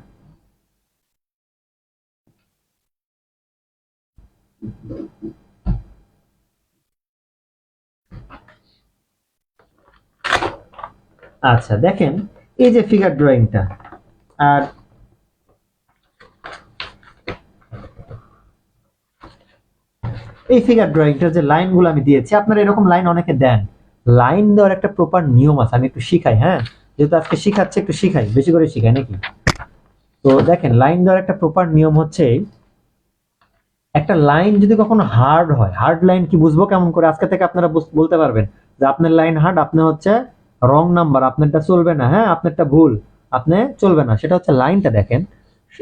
আচ্ছা দেখেন, এই যে ফিগার ড্রয়িংটা, আর এই ফিগার ড্রয়িংটার যে লাইনগুলো আমি দিয়েছি, আপনারা এরকম লাইন অনেকে দেন। লাইন দেওয়ার একটা প্রপার নিয়ম আছে, আমি একটু শিখাই। হ্যাঁ যেহেতু আজকে শিখাচ্ছে, একটু শিখাই, বেশি করে শিখাই নাকি। তো দেখেন লাইন দেওয়ার একটা প্রপার নিয়ম হচ্ছে, একটা লাইন যদি কখনো হার্ড হয়, হার্ড লাইন কি বুঝবো কেমন করে? আজকে থেকে আপনারা বলতে পারবেন যে আপনার লাইন হার্ড, আপনি হচ্ছে রং নাম্বার, আপনারটা চলবে না। হ্যাঁ আপনারটা ভুল, আপনি চলবে না। সেটা হচ্ছে লাইনটা দেখেন,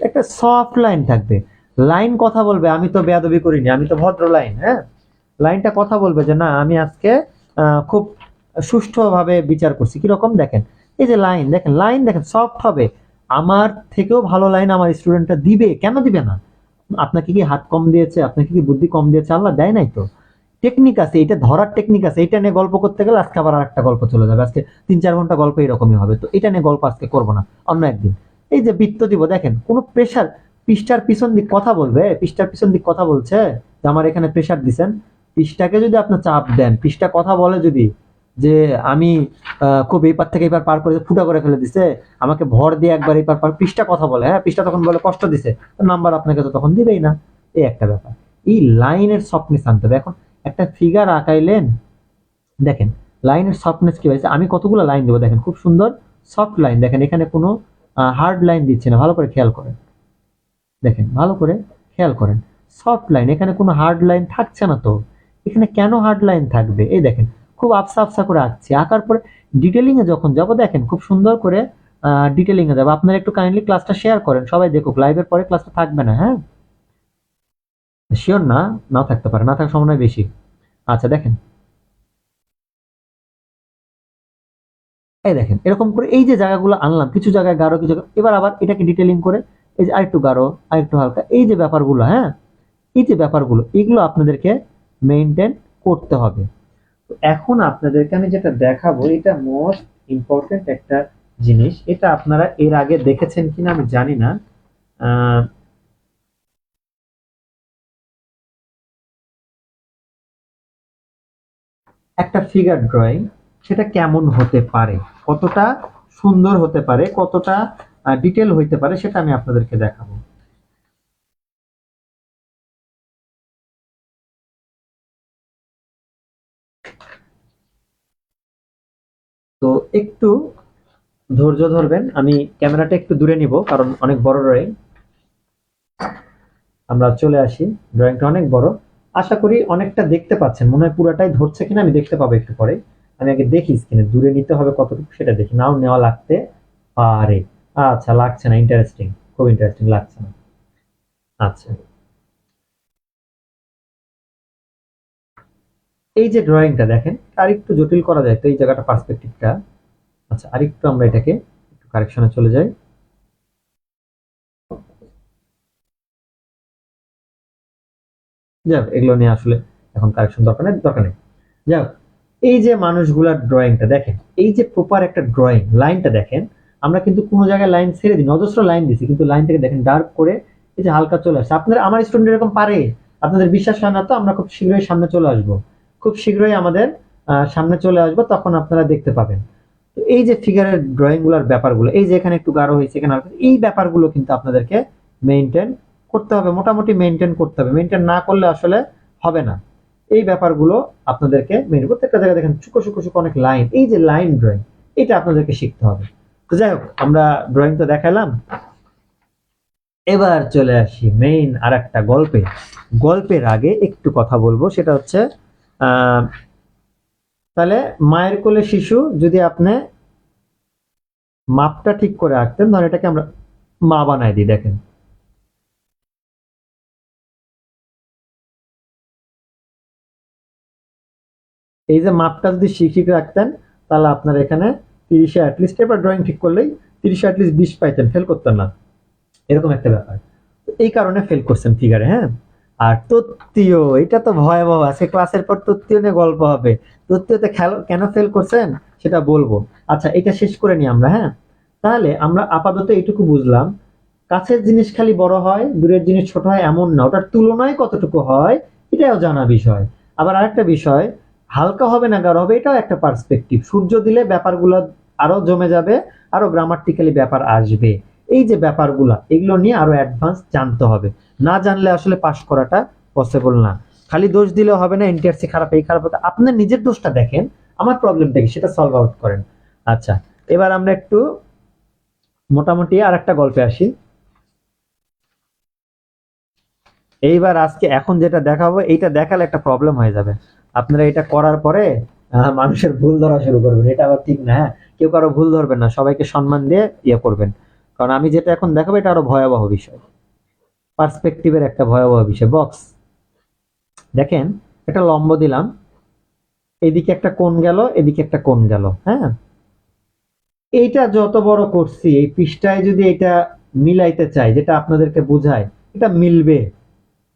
একটা সফট লাইন থাকবে। লাইন কথা বলবে আমি তো বেয়াদবি করিনি, আমি তো ভদ্র লাইন। হ্যাঁ লাইনটা কথা বলবে যে না আমি আজকে খুব সুষ্ঠুভাবে বিচার করছি। কিরকম দেখেন, এই যে লাইন দেখেন, লাইন দেখেন সফট হবে। আমার থেকেও ভালো লাইন আমার স্টুডেন্টটা দিবে, কেন দিবে না? আপনাকে কি হাত কম দিয়েছে, আপনাকে কি বুদ্ধি কম দিয়েছে? আল্লাহ দেয় নাই তো। টেকনিক আছে, এটা ধরার টেকনিক আছে। এটা নিয়ে গল্প করতে গেলে আজকে আবার আরেকটা গল্প চলে যাবে, আজকে 3-4 ঘন্টা গল্প এরকমই হবে। তো এটা নিয়ে গল্প আজকে করবো না, অন্য একদিন। এই যে বৃত্ত দিব দেখেন, কোনো প্রেশার, পৃষ্ঠার পিছন দিক কথা বলবে, পৃষ্ঠার পিছন দিক কথা বলছে যে আমার এখানে প্রেসার দিছেন, পৃষ্ঠাকে যদি আপনি চাপ দেন, পৃষ্ঠা কথা বলে যদি যে আমি খুব এই পার থেকে এই পার পার করে ফুটা করে ফেলে দিছে, আমাকে ভর দিয়ে একবার এই পার পার, পৃষ্ঠা কথা বলে, হ্যাঁ পৃষ্ঠা তখন বলে কষ্ট দিছে, নাম্বার আপনাকে তো তখন দিবেই না। এই একটা ব্যাপার, এই লাইনের সফটনেস আনতে হবে। এখন একটা ফিগার আঁকাইলেন, দেখেন লাইনের সফটনেস কি হয়েছে, আমি কতগুলো লাইন দেবো দেখেন, খুব সুন্দর সফট লাইন, দেখেন এখানে কোনো হার্ড লাইন দিচ্ছে না, ভালো করে খেয়াল করেন, দেখেন ভালো করে খেয়াল করেন, সফট লাইন, এখানে কোনো হার্ড লাইন থাকছে না। তো এখানে কেন হার্ড লাইন থাকবে, এই দেখেন খুব আফসা আফসা করে আঁকছি, আঁকার পরে ডিটেলিং এ যখন যাবো দেখেন খুব সুন্দর করে ডিটেলিং এ যাবো। আপনারা একটু কাইন্ডলি ক্লাসটা শেয়ার করেন, সবাই দেখুক, লাইভের পরে ক্লাসটা থাকবে না, হ্যাঁ শিওর না, নাও থাকতে পারে, না থাকার সম্ভাবনা বেশি। আচ্ছা দেখেন, এই দেখেন এরকম করে এই যে জায়গাগুলো আনলাম, কিছু জায়গায় গাঢ়, কিছু এবার আবার এটাকে ডিটেলিং করে এই যে আরেকটু গাঢ়, আরেকটু হালকা, এই যে ব্যাপারগুলো, হ্যাঁ এই যে ব্যাপারগুলো, এগুলো আপনাদেরকে মেনটেন করতে হবে। তো এখন আপনাদেরকে আমি যেটা দেখাবো, এটা মোস্ট ইম্পর্টেন্ট একটা জিনিস, এটা আপনারা এর আগে দেখেছেন কিনা আমি জানি না। আহ, একটা ফিগার ড্রয়িং সেটা কেমন হতে পারে, কতটা সুন্দর হতে পারে, কতটা ডিটেল হইতে পারে, সেটা আমি আপনাদেরকে দেখাবো। তো একটু ধৈর্য ধরবেন, আমি ক্যামেরাটা একটু দূরে নিব কারণ অনেক বড় ড্রয়িং, আমরা চলে আসি, ড্রয়িংটা অনেক বড়, আশা করি অনেকটা দেখতে পাচ্ছেন, মনে হয় পুরাটাই ধরছে কিনা আমি দেখতে পাবো একটু পরে। আমি আগে দেখি স্ক্রিনে দূরে নিতে হবে কতটুকু সেটা দেখি, নাও নেওয়া লাগতে পারে। আচ্ছা লাগছে না, ইন্টারেস্টিং, খুব ইন্টারেস্টিং লাগছে না। আচ্ছা, এই যে ড্রয়িংটা দেখেন, আরেকটু জটিল করা যায় তো এই জায়গাটা, পার্সপেক্টিভটা। আচ্ছা আরেকটু আমরা এটাকে একটু কারেকশনে চলে যাই। যাক এগুলো নিয়ে আসলে এখন কারেকশন দরকার নেই, দরকার নেই। যাক, এই যে মানুষগুলার ড্রয়িংটা দেখেন, এই যে প্রপার একটা ড্রয়িং লাইনটা দেখেন, আমরা কিন্তু কোনো জায়গায় লাইন ছেড়ে দিই, অজস্র লাইন দিছি, কিন্তু লাইন থেকে দেখেন ডার্ক করে এই যে হালকা চলে আসছে। আপনাদের, আমার স্টুডেন্ট এরকম পারে, আপনাদের বিশ্বাস হয় না তো, আমরা খুব শীঘ্রই সামনে চলে আসবো, খুব শীঘ্রই আমাদের সামনে চলে আসবো, তখন আপনারা দেখতে পাবেন। তো এই যে ফিগারের ড্রয়িং গুলার ব্যাপারগুলো, এই যে এখানে একটু গাঢ় হয়েছে, এখানে হালকা, এই ব্যাপারগুলো কিন্তু আপনাদেরকে মেনটেন করতে হবে, মোটামুটি মেনটেন করতে হবে, মেনটেন না করলে আসলে হবে না। এই ব্যাপারগুলো আপনাদেরকে মেনে, প্রত্যেকটা জায়গায় দেখেন শুকো শুকো শুকো অনেক লাইন, এই যে লাইন ড্রয়িং, এটা আপনাদেরকে শিখতে হবে। তো যাই হোক, আমরা ড্রয়িং তো দেখালাম, এবার চলে আসি মেইন আর একটা গল্পে। গল্পের আগে একটু কথা বলবো, সেটা হচ্ছে আহ তাহলে মায়ের কোলে শিশু যদি আপনি মাপটা ঠিক করে আঁকতেন, ধর এটাকে আমরা মা বানাই দিই, দেখেন এই যে মাপটা যদি শিখে রাখতেন, তাহলে আপনার এখানে 30-এ অ্যাটলিস্ট, এবার ড্রয়িং ঠিক করলেই 30-এ অ্যাটলিস্ট 20 পাইতেন, ফেল করতেন না, এরকম একটা ব্যাপার। এই কারণে ফেল করছেন ফিগারে, হ্যাঁ। আর তত্ত্বীয়, এটা তো ভয়াবহ, আজকে ক্লাসের পর তত্ত্বীয় নিয়ে গল্প হবে, তত্ত্বীয়তে কেন ফেল করছেন সেটা বলবো। আচ্ছা এটা শেষ করে নিই আমরা, হ্যাঁ। তাহলে আমরা আপাতত এইটুকু বুঝলাম, কাছের জিনিস খালি বড় হয়, দূরের জিনিস ছোট হয় এমন না, ওটার তুলনায় কতটুকু হয় এটাও জানা বিষয়। আবার আরেকটা বিষয়, হালকা হবে না গাঢ় হবে এটাও একটা পার্সপেক্টিভ, সূর্য দিলে ব্যাপারগুলো আরো জমে যাবে, আরো গ্রামাটিক্যালি ব্যাপার আসবে। এই যে ব্যাপারগুলা, এগুলো নিয়ে আরো অ্যাডভান্স জানতে হবে, না জানলে আসলে পাস করাটা পসিবল না। খালি দোষ দিলে হবে না, এনটিআরসি খারাপ, এই খারাপ, আপনার নিজের দোষটা দেখেন, আমার প্রবলেমটা কি সেটা সলভ আউট করেন। আচ্ছা, এবার আমরা একটু মোটামুটি আর একটা গল্পে আসি। এইবার আজকে এখন যেটা দেখাবো, এইটা দেখালে একটা প্রবলেম হয়ে যাবে, আপনারা এটা করার পরে মানুষের ভুল ধরা শুরু করবেন, এটা আবার ঠিক না, হ্যাঁ কেউ কারো ভুল ধরবেন না, সবাইকে সম্মান দিয়ে ইয়ে করবেন, কারণ আমি যেটা এখন দেখাবো এটা আরো ভয়াবহ বিষয়, পার্সপেক্টিভের একটা ভয়াবহ বিষয়। বক্স দেখেন, একটা লম্ব দিলাম, এদিকে একটা কোণ গেল, এদিকে একটা কোণ গেল, হ্যাঁ। এইটা যত বড় করছি, এই পৃষ্ঠায় যদি এটা মিলাইতে চাই, যেটা আপনাদেরকে বুঝায়, এটা মিলবে,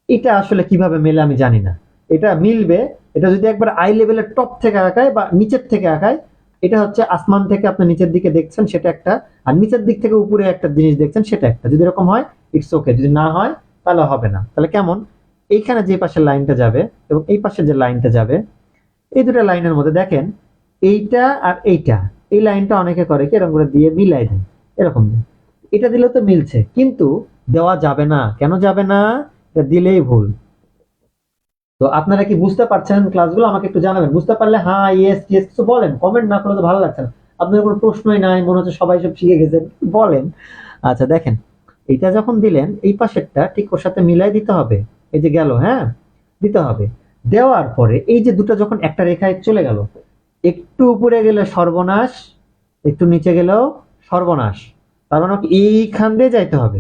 এটা আসলে কিভাবে মেলে আমি জানি না, এটা মিলবে। এটা যদি একবার আই লেভেলের টপ থেকে আঁকায় বা নিচের থেকে আঁকায়, এটা হচ্ছে আসমান থেকে আপনি নিচের দিকে দেখছেন সেটা একটা, আর নিচের দিক থেকে উপরে একটা জিনিস দেখছেন সেটা একটা। যদি এরকম হয় ইটস ওকে, যদি না হয় তাহলে হবে না। তাহলে কেমন, এইখানে যে পাশের লাইনটা যাবে এবং এই পাশে যে লাইনটা যাবে, এই দুটো লাইনের মধ্যে দেখেন এইটা আর এইটা, এই লাইনটা অনেকে করে কি এরকম করে দিয়ে মিলাই দেয়, এরকম দেয়। এটা দিলেও তো মিলছে, কিন্তু দেওয়া যাবে না। কেন যাবে না? এটা দিলেই ভুল। তো আপনারা কি বুঝতে পারছেন ক্লাসগুলো? আমাকে একটু জানাবেন। বুঝতে পারলে হ্যাঁ ইয়েস ইয়েস কিছু বলেন, কমেন্ট না করলে তো ভালো লাগছে না। আপনাদের কোনো প্রশ্নই নাই, মনে হচ্ছে সবাই সব শিখে গেছেন, বলেন। আচ্ছা দেখেন, এটা যখন দিলেন এই পাশেরটা ঠিক ওর সাথে মিলাই দিতে হবে। এই যে গেল, হ্যাঁ, দিতে হবে। দেওয়ার পরে এই যে দুটো যখন একটা রেখায় চলে গেল, একটু উপরে গেলে সর্বনাশ, একটু নিচে গেলেও সর্বনাশ। তার মানে এইখান দিয়ে যাইতে হবে।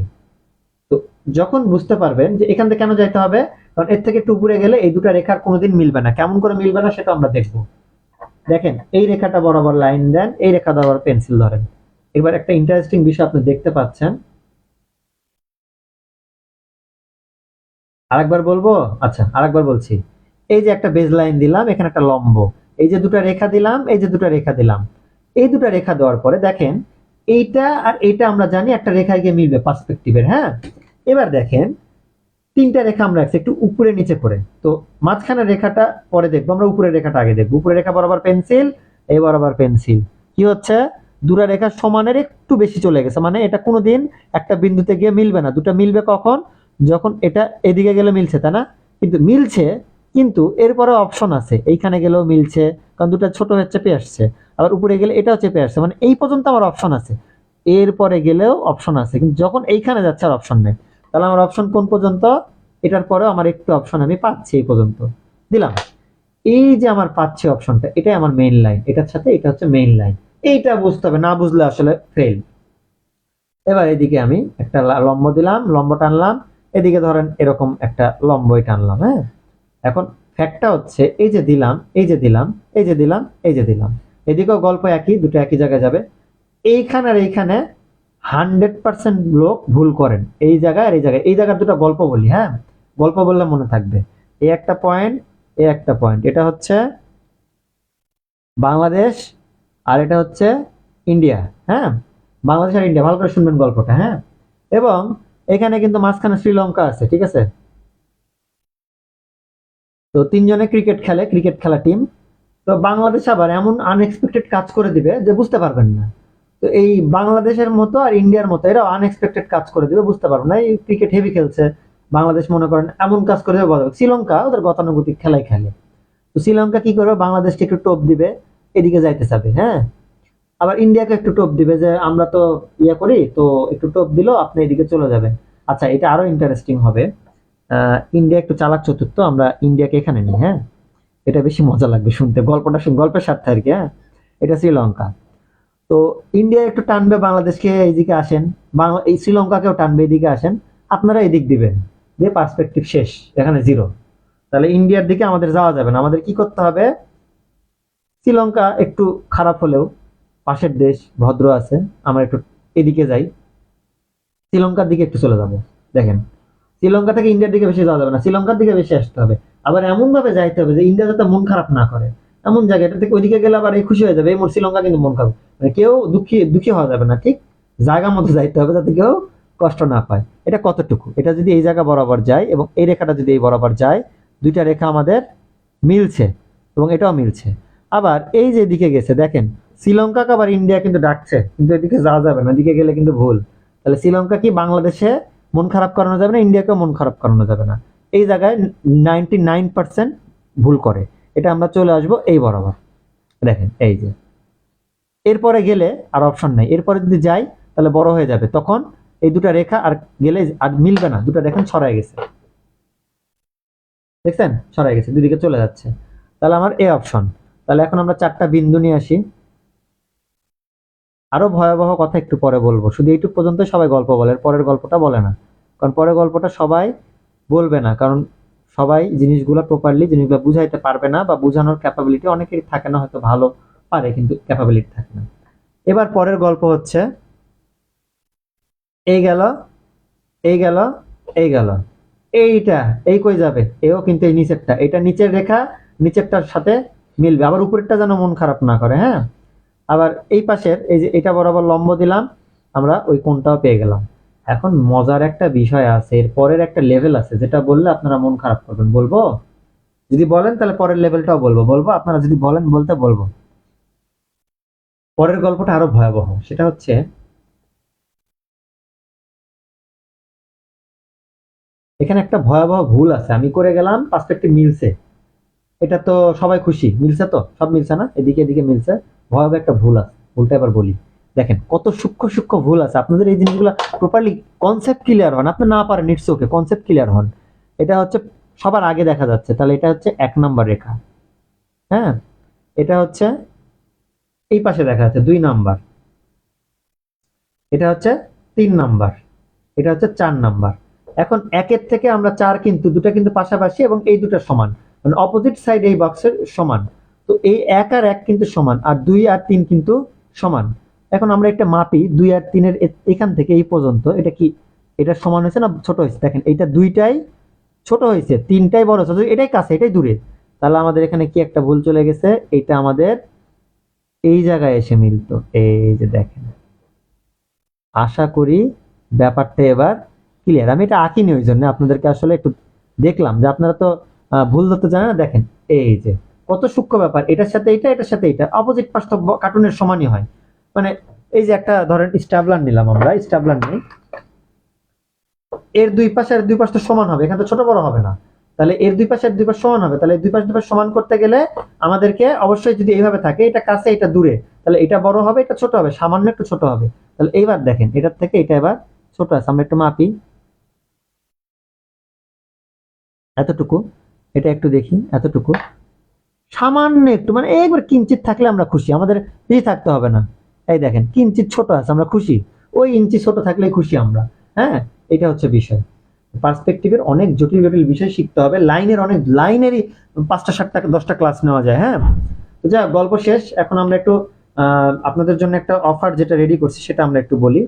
তো যখন বুঝতে পারবেন যে এখান থেকে কেন যাইতে হবে, কারণ এর থেকে একটু উপরে গেলে এই দুটো রেখার কোনোদিন মিলবে না। কেমন করে মিলবে না সেটা আমরা দেখবো। দেখেন এই রেখাটা বরাবর লাইন দেন, এই রেখা বরাবর পেন্সিল ধরেন। এবার একটা ইন্টারেস্টিং বিষয় আপনি দেখতে পাচ্ছেন। আরেকবার বলবো? আচ্ছা আরেকবার বলছি। এই যে একটা বেজ লাইন দিলাম, এখানে একটা লম্ব, এই যে দুটো রেখা দিলাম, এই যে দুটো রেখা দিলাম, এই দুটো রেখা দেওয়ার পরে দেখেন এইটা আর এইটা আমরা জানি একটা রেখায় গিয়ে মিলবে পার্সপেক্টিভের, হ্যাঁ। এবার দেখেন তিনটা রেখা আমরা রাখছি একটু উপরে নিচে করে, তো মাঝখানের রেখাটা পরে দেখবো, আমরা উপরের রেখাটা আগে দেখবো। উপরের রেখা বরাবর পেন্সিল, এই বরাবর পেন্সিল, কি হচ্ছে দুটা রেখা সমানের একটু বেশি চলে গেছে, মানে এটা কোনোদিন একটা বিন্দুতে গিয়ে মিলবে না। দুটো মিলবে কখন, যখন এটা এদিকে গেলে মিলছে, তাই না? কিন্তু মিলছে, কিন্তু এরপরে অপশন আছে, এইখানে গেলেও মিলছে, কারণ দুটো ছোট হয়ে চেপে আসছে। আবার উপরে গেলে এটাও চেপে আসছে, মানে এই পর্যন্ত আমার অপশন আছে, এরপরে গেলেও অপশন আছে, কিন্তু যখন এইখানে যাচ্ছে আর অপশন নেই। তাহলে আমার অপশন কোন পর্যন্ত? এটার পরেও আমার একটু অপশন আমি পাচ্ছি, এই পর্যন্ত দিলাম। এই যে আমার পাচ্ছি অপশনটা, এটাই আমার মেইন লাইন, এটার সাথে এটা হচ্ছে মেইন লাইন। এইটা বুঝতে হবে, না বুঝলে আসলে ফেল। এবার এদিকে আমি একটা লম্ব দিলাম, লম্ব টানলাম, এদিকে ধরেন এরকম একটা লম্বই টানলাম, হ্যাঁ। এখন ফ্যাক্টটা হচ্ছে এই যে দিলাম, এই যে দিলাম, এই যে দিলাম, এই যে দিলাম, এদিকেও গল্প একই, দুটো একই জায়গায় যাবে। এইখানে আর এইখানে 100% লোক ভুল করেন, এই জায়গায় আর এই জায়গায়। এই জায়গার দুটো গল্প বলি, হ্যাঁ, গল্প বললে মনে থাকবে। এই একটা পয়েন্ট, এই একটা পয়েন্ট, এটা হচ্ছে বাংলাদেশ আর এটা হচ্ছে ইন্ডিয়া, হ্যাঁ। বাংলাদেশ আর ইন্ডিয়া, ভালো করে শুনবেন গল্পটা, হ্যাঁ। এবং এখানে কিন্তু মাঝখানে শ্রীলঙ্কা আছে, ঠিক আছে। তো তিনজনে ক্রিকেট খেলে, ক্রিকেট খেলা টিম। তো বাংলাদেশ আবার এমন আনএক্সপেক্টেড কাজ করে দিবে যে বুঝতে পারবেন না। তো এই বাংলাদেশের মতো আর ইন্ডিয়ার মতো এরাও আনএক্সপেক্টেড কাজ করে দিবে, বুঝতে পারবেন না। এই ক্রিকেট হেভি খেলছে বাংলাদেশ, মনে করেন এমন কাজ করে দেবে, শ্রীলঙ্কা ওদের গতানুগতিক খেলাই খেলে। তো শ্রীলঙ্কা কি করবে, বাংলাদেশকে একটু টোপ দিবে, এদিকে যাইতে চাবে, হ্যাঁ। আবার ইন্ডিয়াকে একটু টোপ দিবে যে আমরা তো ইয়ে করি, তো একটু টোপ দিল, আপনি এদিকে চলে যাবেন। আচ্ছা এটা আরো ইন্টারেস্টিং হবে। ইন্ডিয়া একটু চালাক চতুর্থ, আমরা ইন্ডিয়াকে এখানে নিই, হ্যাঁ। এটা বেশি মজা লাগবে শুনতে, গল্পটা গল্পের স্বার্থে আর কি, হ্যাঁ। এটা শ্রীলঙ্কা। তো ইন্ডিয়া একটু টানবে বাংলাদেশকে, এইদিকে আসেন। বাংলা এই শ্রীলঙ্কাকেও টানবে, এদিকে আসেন। আপনারা এদিক দিবেন, দিয়ে পার্সপেক্টিভ শেষ, এখানে জিরো। তাহলে ইন্ডিয়ার দিকে আমাদের যাওয়া যাবে না। আমাদের কি করতে হবে, শ্রীলঙ্কা একটু খারাপ হলেও পাশের দেশ, ভদ্র আছে, আমরা একটু এদিকে যাই, শ্রীলঙ্কার দিকে একটু চলে যাবো। দেখেন শ্রীলঙ্কা থেকে ইন্ডিয়ার দিকে বেশি যাওয়া যাবে না, শ্রীলঙ্কার দিকে বেশি আসতে হবে। আবার এমন ভাবে যাইতে হবে যে ইন্ডিয়া যাতে মন খারাপ না করে, এমন জায়গায় এটা থেকে ওইদিকে গেলে আবার এই খুশি হয়ে যাবে, এই শ্রীলঙ্কা কিন্তু মন খারাপ, মানে কেউ দুঃখী দুঃখী হওয়া যাবে না, ঠিক জায়গা মতো যাইতে হবে যাতে কেউ কষ্ট না পায়। এটা কতটুকু, এটা যদি এই জায়গা বরাবর যায় এবং এই রেখাটা যদি এই বরাবর যায়, দুইটা রেখা আমাদের মিলছে এবং এটাও মিলছে। আবার এই যে দিকে গেছে দেখেন, শ্রীলঙ্কাকে আবার ইন্ডিয়া কিন্তু ডাকছে, কিন্তু এদিকে যাওয়া যাবে না, এদিকে গেলে কিন্তু ভুল। তাহলে শ্রীলঙ্কা কি বাংলাদেশে মন খারাপ করানো যাবে না, ইন্ডিয়াকেও মন খারাপ করানো যাবে না। এই জায়গায় 99% ভুল করে। এটা আমরা চলে আসবো এই বরাবর, দেখেন এই যে। এরপরে গেলে আর অপশন নাই, এরপরে যদি যাই তাহলে বড় হয়ে যাবে, তখন এই দুটা রেখা আর গেলে আর মিলবে না, দুটা দেখেন ছড়াই গেছে, দেখছেন ছড়াই গেছে, দুদিকে চলে যাচ্ছে। তাহলে আমার এ অপশন। তাহলে এখন আমরা চারটা বিন্দু নিয়ে আসি। আরো ভয়াবহ কথা একটু পরে বলবো, শুধু এইটুক পর্যন্ত সবাই গল্প বলে, পরের গল্পটা বলে না। কারণ পরের গল্পটা সবাই বলবে না, কারণ সবাই জিনিসগুলো প্রপারলি জিনিসগুলো বুঝাইতে পারবে না, বা বুঝানোর ক্যাপাবিলিটি অনেকেরই থাকে না, হয়তো ভালো পারে কিন্তু ক্যাপাবিলিটি থাকে না। এবার পরের গল্প হচ্ছে এই গেল, এই গেল, এই গেল, এইটা এই কই যাবে, এও কিন্তু এই নিচেরটা, এটা নিচের রেখা নিচেরটার সাথে মিলবে, আবার উপরেরটা যেন মন খারাপ না করে, হ্যাঁ। আবার এই পাশের এই যে এটা বরাবর লম্ব দিলাম, আমরা ওই কোণটাও পেয়ে গেলাম। এখন মজার একটা বিষয় আছে, এর পরের একটা লেভেল আছে, যেটা বললে আপনারা মন খারাপ করবেন। বলবো? যদি বলেন তাহলে পরের লেভেলটাও বলবো, আপনারা যদি বলেন বলতে বলবো। পরের গল্পটা আরো ভয়াবহ, সেটা হচ্ছে এখানে একটা ভয়াবহ ভুল আছে, আমি করে গেলাম, পার্সপেক্টিভ মিলছে, এটা তো সবাই খুশি, মিলছে তো, সব মিলছে না, এদিকে এদিকে মিলছে। ভয়াবহ একটা ভুল আছে, ভুলটা এবার বলি। দেখেন কত সূক্ষ্ম সূক্ষ্ম ভুল আছে, আপনাদের এই জিনিসগুলো প্রপারলি কনসেপ্ট ক্লিয়ার হন, আপনি না পারেন ইটস ওকে, কনসেপ্ট ক্লিয়ার হন। এটা হচ্ছে সবার আগে দেখা যাচ্ছে, তাহলে এটা হচ্ছে 1 নাম্বার রেখা। হ্যাঁ, এটা হচ্ছে এই পাশে দেখা যাচ্ছে 2 নাম্বার, এটা হচ্ছে 3 নাম্বার, এটা হচ্ছে 4 নাম্বার। এখন একের থেকে আমরা 4, কিন্তু দুটা কিন্তু পাশাপাশি এবং এই দুটা সমান, মানে অপোজিট সাইড এই বক্সের সমান। তো এই 1 আর 1 কিন্তু সমান, আর 2 আর 3 কিন্তু সমান। এখন আমরা একটা মাপি, 2 আর 3 এর এখান থেকে এই পর্যন্ত, এটা কি, এটা সমান হয়েছে না ছোট হয়েছে? দেখেন এইটা 2টাই ছোট হয়েছে, 3টাই বড় হয়েছে, এটাই কাছে এটাই দূরে। তাহলে আমাদের এখানে কি একটা ভুল চলে গেছে, এটা আমাদের এই জায়গায় এসে মিলতো। এই যে দেখেন, আশা করি ব্যাপারটা এবার ক্লিয়ার। আমি এটা আঁকিনি, ওই জন্য আপনাদেরকে আসলে একটু দেখলাম যে আপনারা তো ভুল ধরতে জানেন না। দেখেন এই যে কত সূক্ষ্ম ব্যাপার, এটার সাথে এটা, এটার সাথে এটা, অপোজিট পাশ তো কার্টুনের সমানই হয়। মানে এই যে একটা ধরেন স্টাবলার নিলাম, আমরা স্টাবলার নেই, এর দুই পাশে আর দুই পাশ তো সমান হবে, এখানে তো ছোট বড় হবে না। তাহলে এর দুই পাশে আর দুই পাশ সমান হবে, তাহলে দুই পাশ সমান করতে গেলে আমাদেরকে অবশ্যই, যদি এইভাবে থাকে, এটা কাছে এটা দূরে, তাহলে এটা বড় হবে এটা ছোট হবে, সামান্য একটু ছোট হবে। তাহলে এইবার দেখেন এটার থেকে এটা এবার ছোট আছে, আমরা একটু মাপি, এতটুকু, এটা একটু দেখি, এতটুকু, সামান্য একটু, মানে একবার কিঞ্চিত থাকলে আমরা খুশি, আমাদের বেশি থাকতে হবে না। এই দেখেন কিঞ্চিত ছোট আছে, আমরা খুশি, ওই ইঞ্চি ছোট থাকলেই খুশি আমরা। হ্যাঁ, এটা হচ্ছে বিষয়। পার্সপেক্টিভের অনেক জটিল জটিল বিষয় শিখতে হবে, লাইনের অনেক, লাইনেরই 5টা 7টা 10টা ক্লাস নেওয়া যায়। হ্যাঁ, তো যা গল্প শেষ, এখন আমরা একটু আপনাদের জন্য একটা অফার যেটা রেডি করছি সেটা আমরা একটু বলি।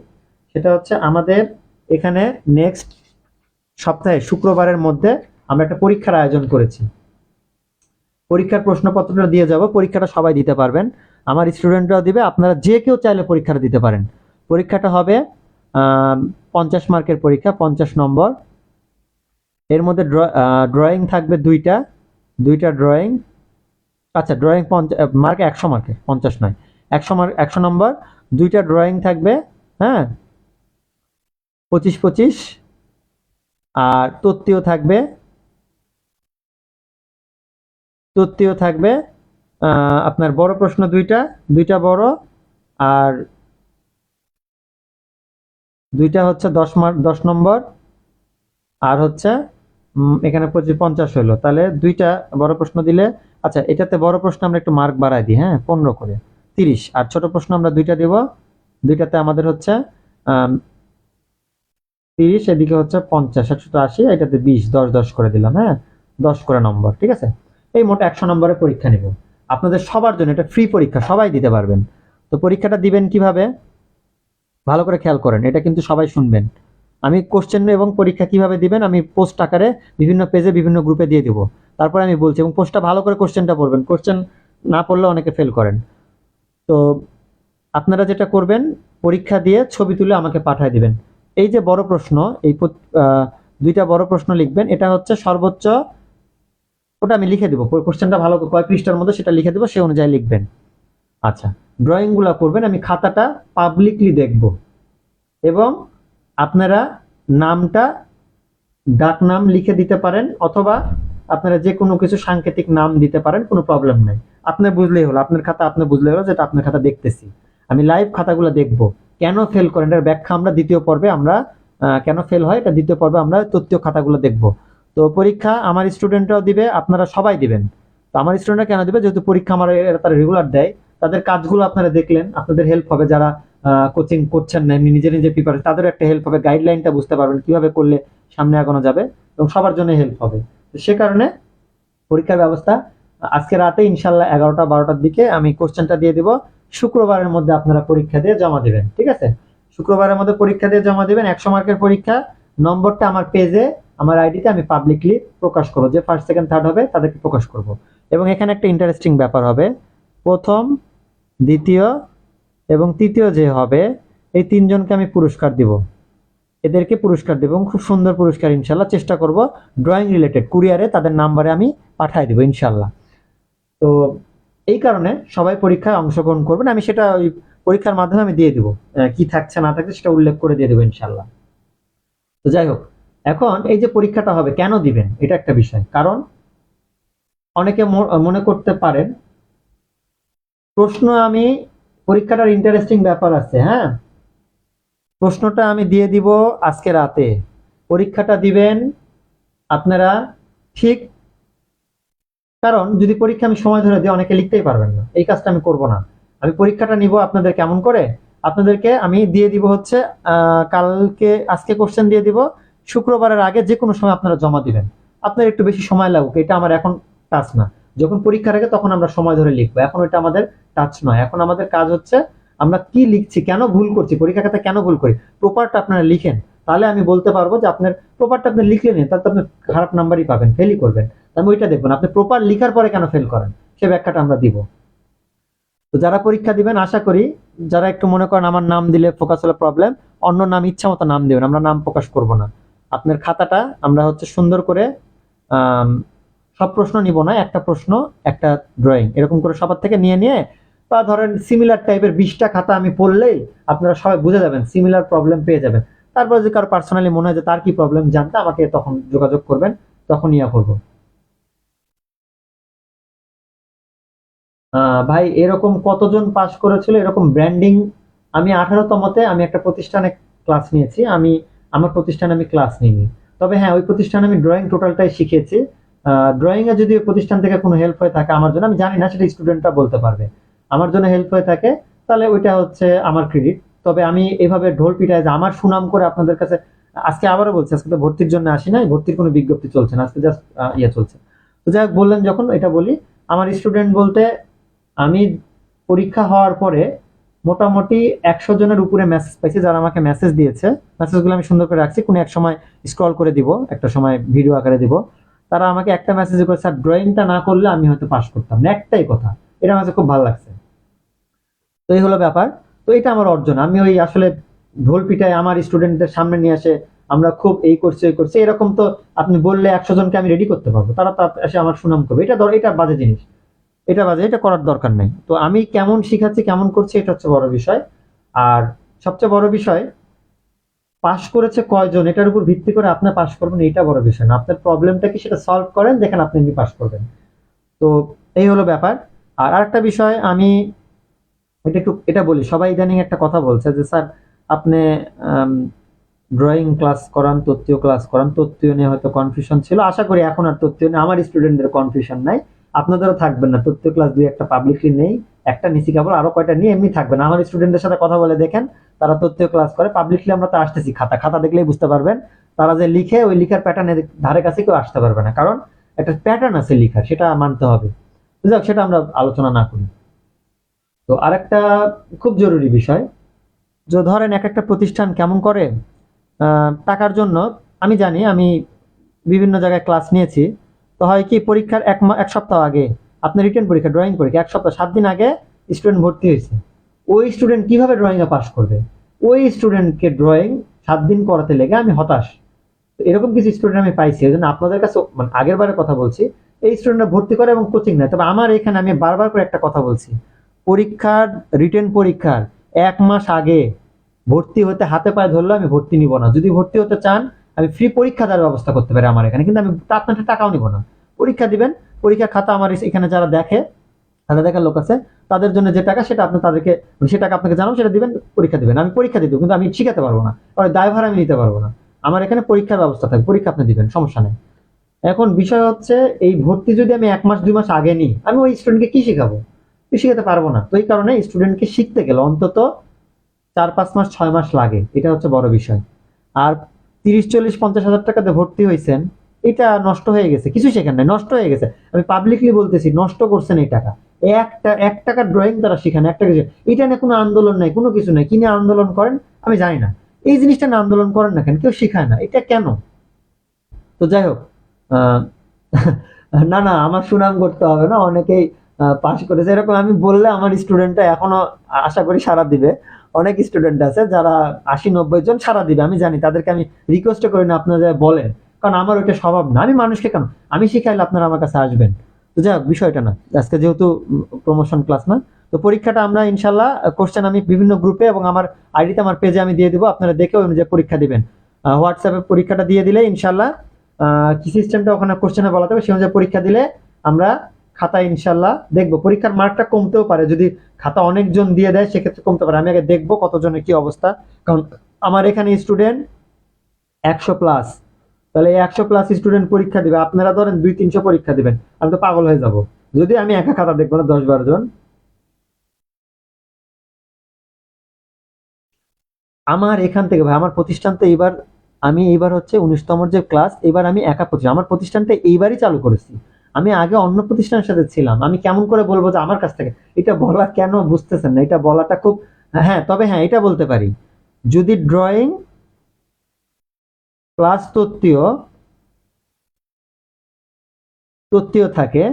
সেটা হচ্ছে আমাদের এখানে নেক্সট সপ্তাহে শুক্রবারের মধ্যে আমরা একটা পরীক্ষার আয়োজন করেছি। পরীক্ষার প্রশ্নপত্রটা দিয়ে যাব, পরীক্ষাটা সবাই দিতে পারবেন, আমার স্টুডেন্টরাও দিবে, আপনারা যে কেউ চাইলে পরীক্ষাটা দিতে পারেন। পরীক্ষাটা হবে 50 মার্কের পরীক্ষা, 50 নম্বর। এর মধ্যে ড্রয়িং থাকবে দুইটা, দুইটা ড্রয়িং। আচ্ছা, ড্রয়িং মার্কে 100 মার্কে, 50 নয়, 100 মার্ক, 100 নম্বর, দুইটা ড্রয়িং থাকবে। হ্যাঁ, 25 25। আর তত্ত্বীয় থাকবে, তত্ত্বীয় থাকবে আপনার বড় প্রশ্ন দুইটা, দুইটা বড়, আর দুইটা হচ্ছে 10 মার্ক, 10 নম্বর, আর হচ্ছে এখানে 50 হলো, তাহলে দুইটা বড় প্রশ্ন দিলে, আচ্ছা এটাতে বড় প্রশ্ন আমরা একটু মার্ক বাড়াই দিই, হ্যাঁ 15 করে, 30। আর ছোট প্রশ্ন আমরা দুইটা দিব, দুইটাতে আমাদের হচ্ছে 30, এদিকে হচ্ছে 50, 180, এটাতে 20, 10 10 করে দিলাম। হ্যাঁ, 10 করে নম্বর, ঠিক আছে। এই মোট 100 নম্বরের পরীক্ষা নিব আপনাদের সবার জন্য, এটা ফ্রি পরীক্ষা, সবাই দিতে পারবেন। তো পরীক্ষাটা দিবেন কিভাবে, ভালো করে খেয়াল করেন, এটা কিন্তু সবাই শুনবেন। আমি কোশ্চেন এবং পরীক্ষা কিভাবে দিবেন আমি পোস্ট আকারে বিভিন্ন পেজে বিভিন্ন গ্রুপে দিয়ে দিব, তারপরে আমি বলছি, এবং পোস্টটা ভালো করে কোশ্চেনটা পড়বেন, কোশ্চেন না পড়লে অনেকে ফেল করেন। তো আপনারা যেটা করবেন, পরীক্ষা দিয়ে ছবি তুলে আমাকে পাঠিয়ে দিবেন। এই যে বড় প্রশ্ন, এই দুইটা বড় প্রশ্ন লিখবেন, এটা হচ্ছে সর্বোচ্চ, ওটা আমি লিখে দেবো, কোশ্চেনটা ভালো কয় পৃষ্ঠার মধ্যে সেটা লিখে দেবো, সেই অনুযায়ী লিখবেন। আচ্ছা, ড্রয়িং গুলা করবেন, আমি খাতাটা পাবলিকলি দেখব, এবং আপনারা নামটা ডাক নাম লিখে দিতে পারেন, অথবা আপনারা যে কোনো কিছু সাংকেতিক নাম দিতে পারেন, কোনো প্রবলেম নাই। আপনি বুঝলেই হলো, আপনার খাতা আপনি বুঝলেই হলো, যেটা আপনার খাতা দেখতেছি, আমি লাইভ খাতাগুলো দেখব। কেন ফেল করেন এটার ব্যাখ্যা আমরা দ্বিতীয় পর্বে, আমরা কেন ফেল হয় এটা দ্বিতীয় পর্বে আমরা তথ্যীয় খাতাগুলো দেখব। তো পরীক্ষা আমার স্টুডেন্টরাও দিবে, আপনারা সবাই দিবেন। তো আমার স্টুডেন্টরা কেন দিবে, যেহেতু পরীক্ষা আমার তারা রেগুলার দেয়, তাদের কাজগুলো আপনারা দেখলেন, আপনাদের হেল্প হবে। যারা কোচিং করছেন না, এমনি নিজে নিজে প্রিপারেশন, তাদেরও একটা হেল্প হবে, গাইডলাইনটা বুঝতে পারবেন কিভাবে করলে সামনে আগানো যাবে, এবং সবার জন্য হেল্প হবে। তো সে কারণে পরীক্ষার ব্যবস্থা আজকে রাতে ইনশাল্লাহ 11টা 12টার দিকে আমি কোশ্চেনটা দিয়ে দিব, শুক্রবারের মধ্যে আপনারা পরীক্ষা দিয়ে জমা দিবেন, ঠিক আছে। শুক্রবারের মধ্যে পরীক্ষা দিয়ে জমা দিবেন, 100 মার্কের পরীক্ষা। নম্বরটা আমার পেজে, আমার আইডিতে আমি পাবলিকলি প্রকাশ করবো, যে ফার্স্ট সেকেন্ড থার্ড হবে তাদেরকে প্রকাশ করব। এবং এখানে একটা ইন্টারেস্টিং ব্যাপার হবে, প্রথম দ্বিতীয় এবং তৃতীয় যে হবে, এই তিনজনকে আমি পুরস্কার দিব, এদেরকে পুরস্কার দেব এবং খুব সুন্দর পুরস্কার ইনশাল্লাহ চেষ্টা করব ড্রয়িং রিলেটেড কুরিয়ারে তাদের নাম্বারে আমি পাঠিয়ে দিব ইনশাল্লাহ। তো এই কারণে সবাই পরীক্ষায় অংশগ্রহণ করবেন, আমি সেটা ওই পরীক্ষার মাধ্যমে আমি দিয়ে দিব, কি থাকছে না থাকছে সেটা উল্লেখ করে দিয়ে দেবো ইনশাল্লাহ। তো যাই হোক, এখন এই যে পরীক্ষাটা হবে কেন দিবেন এটা একটা বিষয়। কারণ অনেকে মনে করতে পারেন প্রশ্ন আমি, পরীক্ষাটার ইন্টারেস্টিং ব্যাপার আছে, হ্যাঁ, প্রশ্নটা আমি দিয়ে দিব আজকে রাতে, পরীক্ষাটা দিবেন আপনারা ঠিক, কারণ যদি পরীক্ষা আমি সময় ধরে দিই অনেকে লিখতেই পারবেন না, এই কাজটা আমি করব না। আমি পরীক্ষাটা নিব আপনাদের কেমন করে, আপনাদেরকে আমি দিয়ে দিব হচ্ছে কালকে, আজকে কোশ্চেন দিয়ে দিব, শুক্রবারের আগে যে কোনো সময় আপনারা জমা দিবেন। আপনার একটু বেশি সময় লাগুক, এটা আমার এখন টাচ না। যখন পরীক্ষার আগে তখন আমরা সময় ধরে লিখবো, এখন এটা আমাদের টাচ নয়। এখন আমাদের কাজ হচ্ছে আমরা কি লিখছি, কেন ভুল করছি, পরীক্ষা খাতায় কেন ভুল করি, প্রপারটা আপনারা লিখেন, তাহলে আমি বলতে পারবো যে আপনার প্রপারটা আপনি লিখলেন, তাহলে তো আপনি খারাপ নাম্বারই পাবেন, ফেলই করবেন। আমি ওইটা দেখবো না, আপনি প্রপার লিখার পরে কেন ফেল করেন সে ব্যাখ্যাটা আমরা দিব। তো যারা পরীক্ষা দিবেন আশা করি, যারা একটু মনে করেন আমার নাম দিলে ফোকাস হলে প্রবলেম, অন্য নাম ইচ্ছা মতো নাম দিবেন, আমরা নাম প্রকাশ করব না। আপনার খাতাটা আমরা হচ্ছে সুন্দর করে সব প্রশ্ন নিব না, একটা প্রশ্ন একটা ড্রয়িং এরকম করে সবার থেকে নিয়ে নিয়ে, বা ধরেন সিমিলার টাইপের 20টা খাতা আমি পড়লেই আপনারা সবাই বুঝে যাবেন, সিমিলার প্রবলেম পেয়ে যাবেন। তারপর যদি কারো পার্সোনালি মনে হয় যে তার কি প্রবলেম জানতে, আমাকে তখন যোগাযোগ করবেন, তখন ইয়া করবো। ভাই এরকম কতজন পাস করেছিল এরকম ব্র্যান্ডিং, আমি 18তমতে আমি একটা প্রতিষ্ঠানে ক্লাস নিয়েছি, আমি আমার প্রতিষ্ঠানে আমি ক্লাস নিইনি। তবে হ্যাঁ, ওই প্রতিষ্ঠানে আমি ড্রয়িং টোটালটাই শিখেছি। ড্রয়িং এ যদি ওই প্রতিষ্ঠান থেকে কোনো হেল্প হয়ে থাকে আমার জন্য, আমি জানি না, সেটা স্টুডেন্টরা বলতে পারবে, আমার জন্য হেল্প হয়ে থাকে তাহলে ওইটা হচ্ছে আমার ক্রেডিট। তবে আমি এভাবে ঢোল পিটায় যে আমার সুনাম করে আপনাদের কাছে, আজকে আবারও বলছি, আজকে তো ভর্তির জন্য আসি নাই, ভর্তির কোনো বিজ্ঞপ্তি চলছে না, আজকে জাস্ট ইয়ে চলছে। তো যাই হোক, বললেন যখন এটা বলি, আমার স্টুডেন্ট বলতে আমি পরীক্ষা হওয়ার পরে মোটামুটি 100 জনের উপরে মেসেজ পাইছি, যারা আমাকে মেসেজ দিয়েছে, মেসেজগুলো আমি সুন্দর করে রাখছি, কোনো এক সময় স্ক্রল করে দিব, একটা সময় ভিডিও আকারে দিব। তারা আমাকে একটা মেসেজ করে, স্যার ড্রয়িংটা না করলে আমি হয়তো পাস করতাম না, একটাই কথা, এটা আমার কাছে খুব ভালো লাগছে। তো এই হলো ব্যাপার। তো এটা আমার অর্জন, আমি ওই আসলে ঢোল পিটায় আমার স্টুডেন্টদের সামনে নিয়ে আসে আমরা খুব এই করছি ওই করছি এরকম তো আপনি বললে 100 জনকে আমি রেডি করতে পারবো, তারা তো এসে আমার সুনাম করবে, এটা বাজে জিনিস, এটা বাজে, এটা করার দরকার নেই। তো আমি কেমন শিখাচ্ছি কেমন করছি এটা হচ্ছে বড় বিষয়। আর সবচেয়ে বড় বিষয়, পাশ করেছে কয়জন এটার উপর ভিত্তি করে আপনি পাশ করবেন এটা বড় বিষয় না, আপনার প্রবলেমটা কি সেটা সলভ করেন, দেখেন আপনি এমনি পাশ করবেন। তো এই হলো ব্যাপার। আর আরেকটা বিষয় আমি এটা বলি, সবাই ইদানিং একটা কথা বলছে যে স্যার আপনি ড্রয়িং ক্লাস করান, তত্ত্বীয় ক্লাস করান, তত্ত্বীয় নিয়ে হয়তো কনফিউশন ছিল, আশা করি এখন আর তত্ত্বীয় নিয়ে আমার স্টুডেন্টদের কনফিউশন নাই, আপনাদেরও থাকবেন না। তত্ত্বীয় ক্লাস দুই একটা পাবলিকলি নেই, একটা নিচি কেবল, আরো কয়টা নিয়ে এমনি থাকবেন। আমার স্টুডেন্টদের সাথে কথা বলে দেখেন, তারা তত্ত্বীয় ক্লাস করে পাবলিকলি, আমরা তো আসতেছি, খাতা খাতা দেখলেই বুঝতে পারবেন, তারা যে লিখে ওই লিখার প্যাটার্নের ধারে কাছে কেউ আসতে পারবে না, কারণ একটা প্যাটার্ন আছে লিখার, সেটা মানতে হবে। যাক, সেটা আমরা আলোচনা না করি। তো আরেকটা খুব জরুরি বিষয়, যে ধরেন এক একটা প্রতিষ্ঠান কেমন করে টাকার জন্য, আমি জানি, আমি বিভিন্ন জায়গায় ক্লাস নিয়েছি, তো হয় কি পরীক্ষার এক সপ্তাহ আগে, আপনার রিটেন পরীক্ষা ড্রয়িং পরীক্ষা 1 সপ্তাহ 7 দিন আগে স্টুডেন্ট ভর্তি হয়েছে, ওই স্টুডেন্ট কিভাবে ড্রয়িংয়ে পাস করবে, ওই স্টুডেন্টকে ড্রয়িং 7 দিন করাতে লেগে আমি হতাশ। তো এরকম কিছু স্টুডেন্ট আমি পাইছি, এই জন্য আপনাদের কাছে মানে আগের বারের কথা বলছি, এই স্টুডেন্টরা ভর্তি করে এবং কোচিং নেয়। তবে আমার এখানে আমি বারবার করে একটা কথা বলছি, পরীক্ষার রিটেন পরীক্ষার 1 মাস আগে ভর্তি হতে হাতে পায়ে ধরলে আমি ভর্তি নিব না। যদি ভর্তি হতে চান আমি ফ্রি পরীক্ষা দেওয়ার ব্যবস্থা করতে পারি আমার এখানে, কিন্তু আমি আপনার টাকাও নিব না। পরীক্ষা দিবেন, পরীক্ষার খাতা আমার এখানে যারা দেখে, খাতা দেখার লোক আছে, তাদের জন্য যে টাকা সেটা আপনি তাদেরকে, সে টাকা আপনাকে জানাবো, সেটা দিবেন, পরীক্ষা দিবেন, আমি পরীক্ষা দিয়ে দেবো, কিন্তু আমি শিখাতে পারবো না, আর দায়ভার আমি নিতে পারবো না। আমার এখানে পরীক্ষার ব্যবস্থা থাকবে, পরীক্ষা আপনি দিবেন, সমস্যা নেই। এখন বিষয় হচ্ছে, এই ভর্তি যদি আমি 1 মাস 2 মাস আগে নিই, আমি ওই স্টুডেন্টকে কি শিখাবো, শিখাতে পারবো না। তো এই কারণে স্টুডেন্টকে শিখতে গেলে অন্তত 4 5 মাস 6 মাস লাগে, এটা হচ্ছে বড় বিষয়। আর 30 40 50 হাজার টাকাতে ভর্তি হয়েছেন, এটা নষ্ট হয়ে গেছে, কিছু শেখেন নাই, নষ্ট হয়ে গেছে। আমি পাবলিকলি বলতেছি, নষ্ট করছেন এই টাকা। 1 টাকার ড্রয়িং তারা শিখান, একটা কিছু, এটা নিয়ে কোনো আন্দোলন নাই, কোনো কিছু নাই, কি নিয়ে আন্দোলন করেন আমি জানি না, এই জিনিসটা নিয়ে আন্দোলন করেন না কেন, কেউ শিখায় না, এটা কেন? তো যাই হোক, আহ, না না, আমার সুনাম করতে হবে না, অনেকেই পাশ করেছে, এরকম আমি বললে আমার স্টুডেন্টরা এখনো আশা করি সাড়া দিবে। অনেক স্টুডেন্ট আছে যারা 80-90 জন সাড়া দিবে, আমি জানি। তাদেরকে আমি রিকোয়েস্ট করি না আপনারা বলেন, কারণ আমার ওইটা স্বভাব না। আমি মানুষকে কেন, আমি শিখাইলে আপনারা আমার কাছে আসবেন। তো যাই হোক, বিষয়টা না, আজকে যেহেতু প্রমোশন ক্লাস না, তো পরীক্ষাটা আমরা ইনশাল্লাহ কোশ্চেন আমি বিভিন্ন গ্রুপে এবং আমার আইডিতে, আমার পেজে আমি দিয়ে দিব, আপনারা দেখে ওই অনুযায়ী পরীক্ষা দিবেন। হোয়াটসঅ্যাপে পরীক্ষাটা দিয়ে দিলে ইনশাল্লাহ কি সিস্টেমটা ওখানে কোশ্চেনে বলা থাকবে সেই অনুযায়ী পরীক্ষা দিলে আমরা খাতা ইনশাল্লাহ দেখবো। পরীক্ষার মার্কটা কমতেও পারে, যদি খাতা অনেকজন দিয়ে দেয় সেক্ষেত্রে কমতে পারে। আমি আগে দেখবো কতজনের কি অবস্থা, কারণ আমার এখানে স্টুডেন্ট 100+। তাহলে এই 100+ স্টুডেন্ট পরীক্ষা দিবে, আপনারা ধরেন 200-300 পরীক্ষা দিবেন, আমি তো পাগল হয়ে যাব যদি আমি একা খাতা দেখবো না 10-12 জন। আমার এখান থেকে ভাই, আমার প্রতিষ্ঠান তো এইবার, আমি এইবার হচ্ছে 19তম যে ক্লাস, এবার আমি একা প্রতিষ্ঠান, আমার প্রতিষ্ঠানটা এইবারই চালু করেছি। আমি আগে অন্য প্রতিষ্ঠানের সাথে ছিলাম, আমি কেমন করে বলবো যে আমার কাছ থেকে? এটা বলা কেন বুঝতেছেন না? এটা বলাটা খুব, হ্যাঁ তবে হ্যাঁ এটা বলতে পারি, যদি ড্রয়িং প্লাস তত্ত্বীয় তত্ত্বীয় থাকে,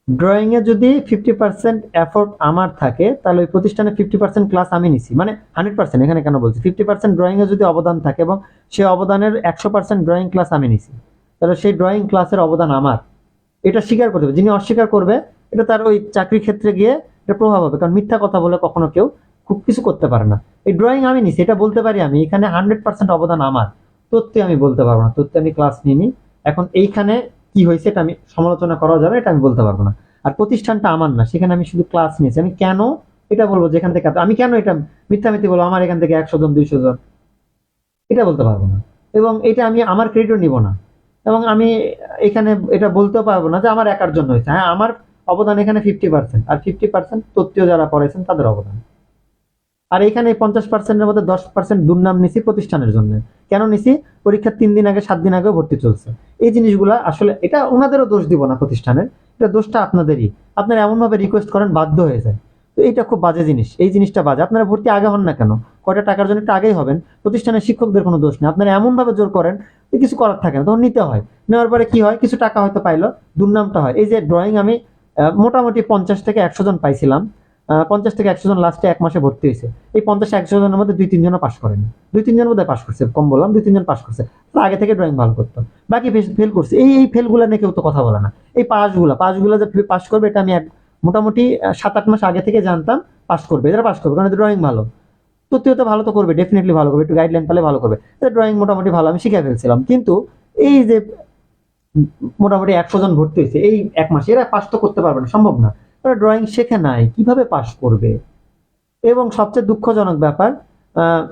ড্রয়িং এ যদি 50% এফোর্ট আমার থাকে, তাহলে ওই প্রতিষ্ঠানে 50% ক্লাস আমি নিছি, মানে 100%, এখানে কেন বলছি 50% ড্রয়িং এ যদি অবদান থাকে এবং সেই অবদানের 100% ড্রয়িং ক্লাস আমি নিছি, তাহলে সেই ড্রয়িং ক্লাসের অবদান আমার। এটা স্বীকার করতে হবে। যিনি অস্বীকার করবে, এটা তার ওই চাকরির ক্ষেত্রে গিয়ে এটা প্রভাব হবে, কারণ মিথ্যা কথা বলে কখনো কেউ খুব কিছু করতে পারে না। এই ড্রয়িং আমি নিছি, এটা বলতে পারি আমি, এখানে 100% অবদান আমার। তথ্যে আমি বলতে পারবো না, তথ্যে আমি ক্লাস নিইনি। এখন এইখানে কি হয়েছে এটা আমি সমালোচনা করা যাবে, এটা আমি বলতে পারবো না। আর প্রতিষ্ঠানটা আমার না, সেখানে আমি শুধু ক্লাস নিয়েছি। আমি কেন এটা বলবো যেখান থেকে আমি কেন এটা মিথ্যামিথ্যে বলবো আমার এখান থেকে 100 জন 200 জন, এটা বলতে পারবো না। এবং এটা আমি আমার ক্রেডিটও নিব না। এবং আমি এখানে এটা বলতেও পারবো না যে আমার একার জন্য হয়েছে। হ্যাঁ, আমার অবদান এখানে 50%, আর 50% তত্ত্বীয় যারা পড়াইছেন তাদের অবদান। আর এখানে 50%-এর মধ্যে 10% দুর্নাম নিছি প্রতিষ্ঠানের জন্য। কেন নিছি? পরীক্ষার 3 দিন আগে 7 দিন আগেও ভর্তি চলছে। এই জিনিসগুলা আসলে, এটা ওনাদেরও দোষ দিব না প্রতিষ্ঠানের, এটা দোষটা আপনাদেরই। আপনারা এমন ভাবে রিকোয়েস্ট করেন বাধ্য হয়ে যায়। তো এটা খুব বাজে জিনিস, এই জিনিসটা বাজে। আপনারা ভর্তি আগে হন না কেন? কয়টা টাকার জন্য একটু আগেই হবেন। প্রতিষ্ঠানের শিক্ষকদের কোনো দোষ নেই। আপনারা এমন ভাবে জোর করেন, কিছু করার থাকে না, তখন নিতে হয়। নেওয়ার পরে কি হয়? কিছু টাকা হয়তো পাইলো, দুর্নামটা হয়। এই যে ড্রয়িং আমি মোটামুটি 50 থেকে 100 জন পাইছিলাম, 50 থেকে 100 জন লাস্টে 1 মাসে ভর্তি হয়েছে। এই 50-100 জনের মধ্যে 2-3 জন পাশ করেনি। 2-3 জন বোধহয় পাশ করছে, কম বললাম, 2-3 জন পাশ করছে। তারা আগে থেকে ড্রয়িং ভালো করতো, বাকি ফেল করছে। এই ফেলগুলো নিয়ে কেউ তো কথা বলে না। এই পাসগুলো যে পাস করবে, এটা আমি মোটামুটি 7-8 মাস আগে থেকে জানতাম পাস করবে, এরা পাস করবে, কারণ এদের ড্রয়িং ভালো। তৃতীয়ত ভালো তো করবে, ডেফিনেটলি ভালো করবে, একটু গাইডলাইন পেলে ভালো করবে। ড্রয়িং মোটামুটি ভালো আমি শিখে ফেলছিলাম। কিন্তু এই যে মোটামুটি 100 জন ভর্তি হয়েছে এই 1 মাসে, এরা পাস তো করতে পারবে না, সম্ভব না। ওরা ড্রয়িং শেখে নাই, কিভাবে পাস করবে? এবং সবচেয়ে দুঃখজনক ব্যাপার, আহ,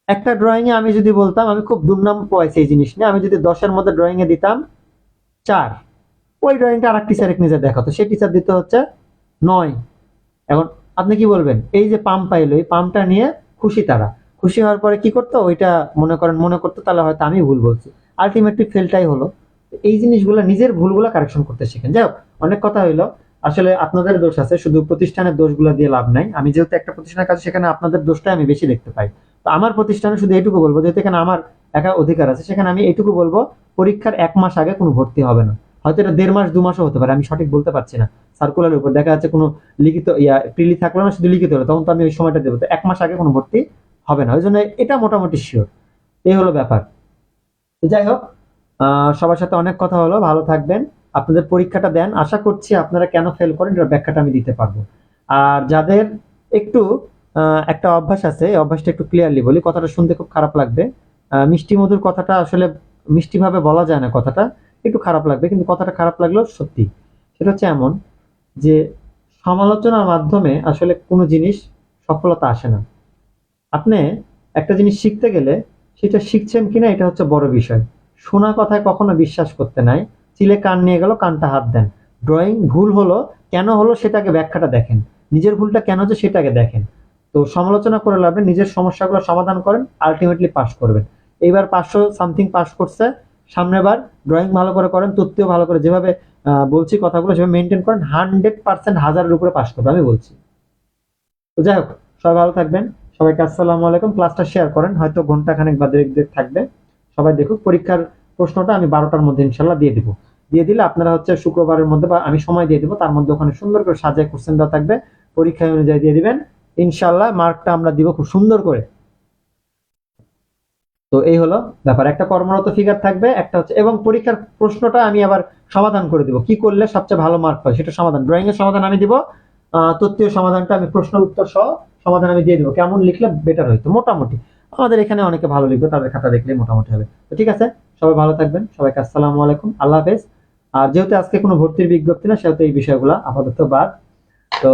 একটা ড্রয়িং এ আমি যদি বলতাম আমি খুব দুর্নাম পাইছি এই জিনিস নিয়ে, আমি যদি 10-এর মধ্যে ড্রয়িং এ দিতাম 4, ওই ড্রয়িংটা আর এক টিচার নিজে দেখাতো, সেই টিচার দিতে হচ্ছে 9। এখন আপনি কি বলবেন? এই যে পাম্প পাইলো, এই পাম্পটা নিয়ে খুশি তারা। খুশি হওয়ার পরে কি করতো? ওইটা মনে করতো তাহলে হয়তো আমি ভুল বলছি। আলটিমেটলি ফেলটাই হলো। এই জিনিসগুলো, নিজের ভুলগুলো কারেকশন করতে শিখেন। যাই হোক, অনেক কথা হইলো। আসলে আপনাদের দোষ আছে, শুধু প্রতিষ্ঠানের দোষগুলো দিয়ে লাভ নাই। আমি যেহেতু একটা প্রতিষ্ঠানের কাছে, সেখানে আপনাদের দোষটাই আমি বেশি দেখতে পাই। তো আমার প্রতিষ্ঠানে শুধু এইটুকু বলবো, যেহেতু এখানে আমার একা অধিকার আছে, সেখানে আমি এইটুকু বলবো, পরীক্ষার 1 মাস আগে কোনো ভর্তি হবে না। হয়তো এটা 1.5 মাস 2 মাসও হতে পারে, আমি সঠিক বলতে পারছি না। সার্কুলারের উপর দেখা যাচ্ছে কোনো লিখিত প্রিলি থাকলো না, শুধু লিখিত হলো, তখন তো আমি ওই সময়টা দেবো। তো 1 মাস আগে কোনো ভর্তি হবে না, ওই জন্য এটা মোটামুটি শিওর। এই হলো ব্যাপার। তো যাই হোক, সবার সাথে অনেক কথা হলো, ভালো থাকবেন। আপনাদের পরীক্ষাটা দেন, আশা করছি আপনারা কেন ফেল করেন এটার ব্যাখ্যাটা আমি দিতে পারবো। আর যাদের একটু একটা অভ্যাস আছে, এই অভ্যাসটা একটু ক্লিয়ারলি বলি, কথাটা শুনতে খুব খারাপ লাগবে। মিষ্টি মধুর কথাটা আসলে মিষ্টি ভাবে বলা যায় না, কথাটা একটু খারাপ লাগবে, কিন্তু কথাটা খারাপ লাগলেও সত্যি। সেটা হচ্ছে এমন যে সমালোচনার মাধ্যমে আসলে কোনো জিনিস সফলতা আসে না। আপনি একটা জিনিস শিখতে গেলে সেটা শিখছেন কিনা এটা হচ্ছে বড় বিষয়। শোনা কথায় কখনো বিশ্বাস করতে নাই। চিলে কান নিয়ে গেল, কানটা হাত দেন। ড্রয়িং ভুল হলো, কেন হলো সেটাকে ব্যাখ্যাটা দেখেন, নিজের ভুলটা কেন হচ্ছে সেটাকে দেখেন। তো সমালোচনা করে লাভ নেই, নিজের সমস্যাগুলো সমাধান করেন, আলটিমেটলি পাস করবেন। এইবার 500 সামথিং পাস করছে, সামনের বার ড্রয়িং ভালো করে করেন, তথ্যও ভালো করে, যেভাবে বলছি কথাগুলো সেভাবে মেনটেন করেন, 100% হাজারের উপরে পাস করবে আমি বলছি। তো যাই হোক, সবাই ভালো থাকবেন। সবাইকে আসসালামু আলাইকুম। ক্লাসটা শেয়ার করেন, হয়তো ঘন্টা খানেক বা দেড় থাকবে। সবাই দেখুক। পরীক্ষার প্রশ্নটা আমি 12টার মধ্যে ইনশাল্লাহ দিয়ে দিব। দিয়ে দিলে আপনারা হচ্ছে শুক্রবারের মধ্যে, বা আমি সময় দিয়ে দিব, তার মধ্যে ওখানে সুন্দর করে সাজায় কোশ্চেন দেওয়া থাকবে, পরীক্ষা অনুযায়ী দিয়ে দিবেন। ইনশাল্লাহ মার্কটা আমরা দিব খুব সুন্দর করে। তো এই হলো ব্যাপার, একটা কর্মরত ফিগার থাকবে, একটা হচ্ছে, এবং পরীক্ষার প্রশ্নটা আমি আবার সমাধান করে দিব, কি করলে সবচেয়ে ভালো মার্ক পাই সেটা সমাধান, ড্রয়িং এর সমাধান আমি দিব, তত্ত্বীয় সমাধানটা আমি, প্রশ্ন উত্তর সহ সমাধান আমি দিয়ে দিব, কেমন লিখলে বেটার হইতো। মোটামুটি আমাদের এখানে অনেকে ভালো লিখবে, তাদের খাতা দেখলে মোটামুটি হবে। তো ঠিক আছে, সবাই ভালো থাকবেন, সবাইকে আসসালামু আলাইকুম, আল্লাহ হাফেজ। আর যেহেতু আজকে কোনো ভর্তির বিজ্ঞপ্তি না, সেহেতু এই বিষয়গুলো আপাতত বাদ। তো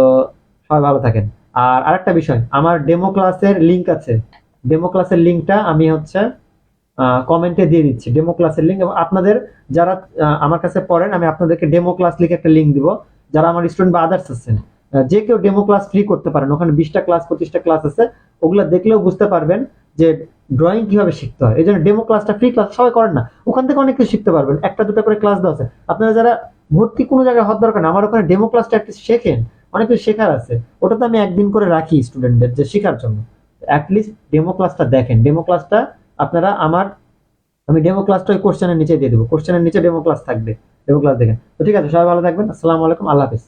সবাই ভালো থাকেন। আর আরেকটা বিষয়, আমার ডেমো ক্লাসের লিংক আছে, ডেমো ক্লাসের লিংকটা আমি হচ্ছে কমেন্টে দিয়ে দিচ্ছি, ডেমো ক্লাসের লিঙ্ক। এবং আপনাদের যারা আমার কাছে পড়েন, আমি আপনাদেরকে ডেমো ক্লাস লিখে একটা লিঙ্ক দিব, যারা আমার স্টুডেন্ট বা আদার্স আছেন, যে কেউ ডেমো ক্লাস ফ্রি করতে পারেন, ওখানে 20টা ক্লাস 25টা ক্লাস আছে, ওগুলো দেখলেও বুঝতে পারবেন যে ড্রয়িং কিভাবে শিখতে হয়। এই জন্য ডেমো ক্লাসটা ফ্রি ক্লাস, সবাই করেন না, ওখান থেকে অনেক কিছু শিখতে পারবেন, একটা দুটো করে ক্লাস দেওয়া আছে। আপনারা যারা ভর্তি কোনো জায়গায় হওয়ার দরকার না, আমার ওখানে ডেমো ক্লাসটা একটা শেখেন, অনেক কিছু শেখার আছে, ওটা তো আমি একদিন করে রাখি স্টুডেন্টদের যে শেখার জন্য। অ্যাটলিস্ট ডেমো ক্লাসটা দেখেন, ডেমো ক্লাসটা আপনারা আমার, আমি ডেমো ক্লাসটা ওই কোশ্চেনের নিচে দিয়ে দেবো, কোশ্চেনের নিচে ডেমো ক্লাস থাকবে, ডেমো ক্লাস দেখেন। তো ঠিক আছে, সবাই ভালো থাকবেন, আসসালামু আলাইকুম, আল্লাহ হাফেজ।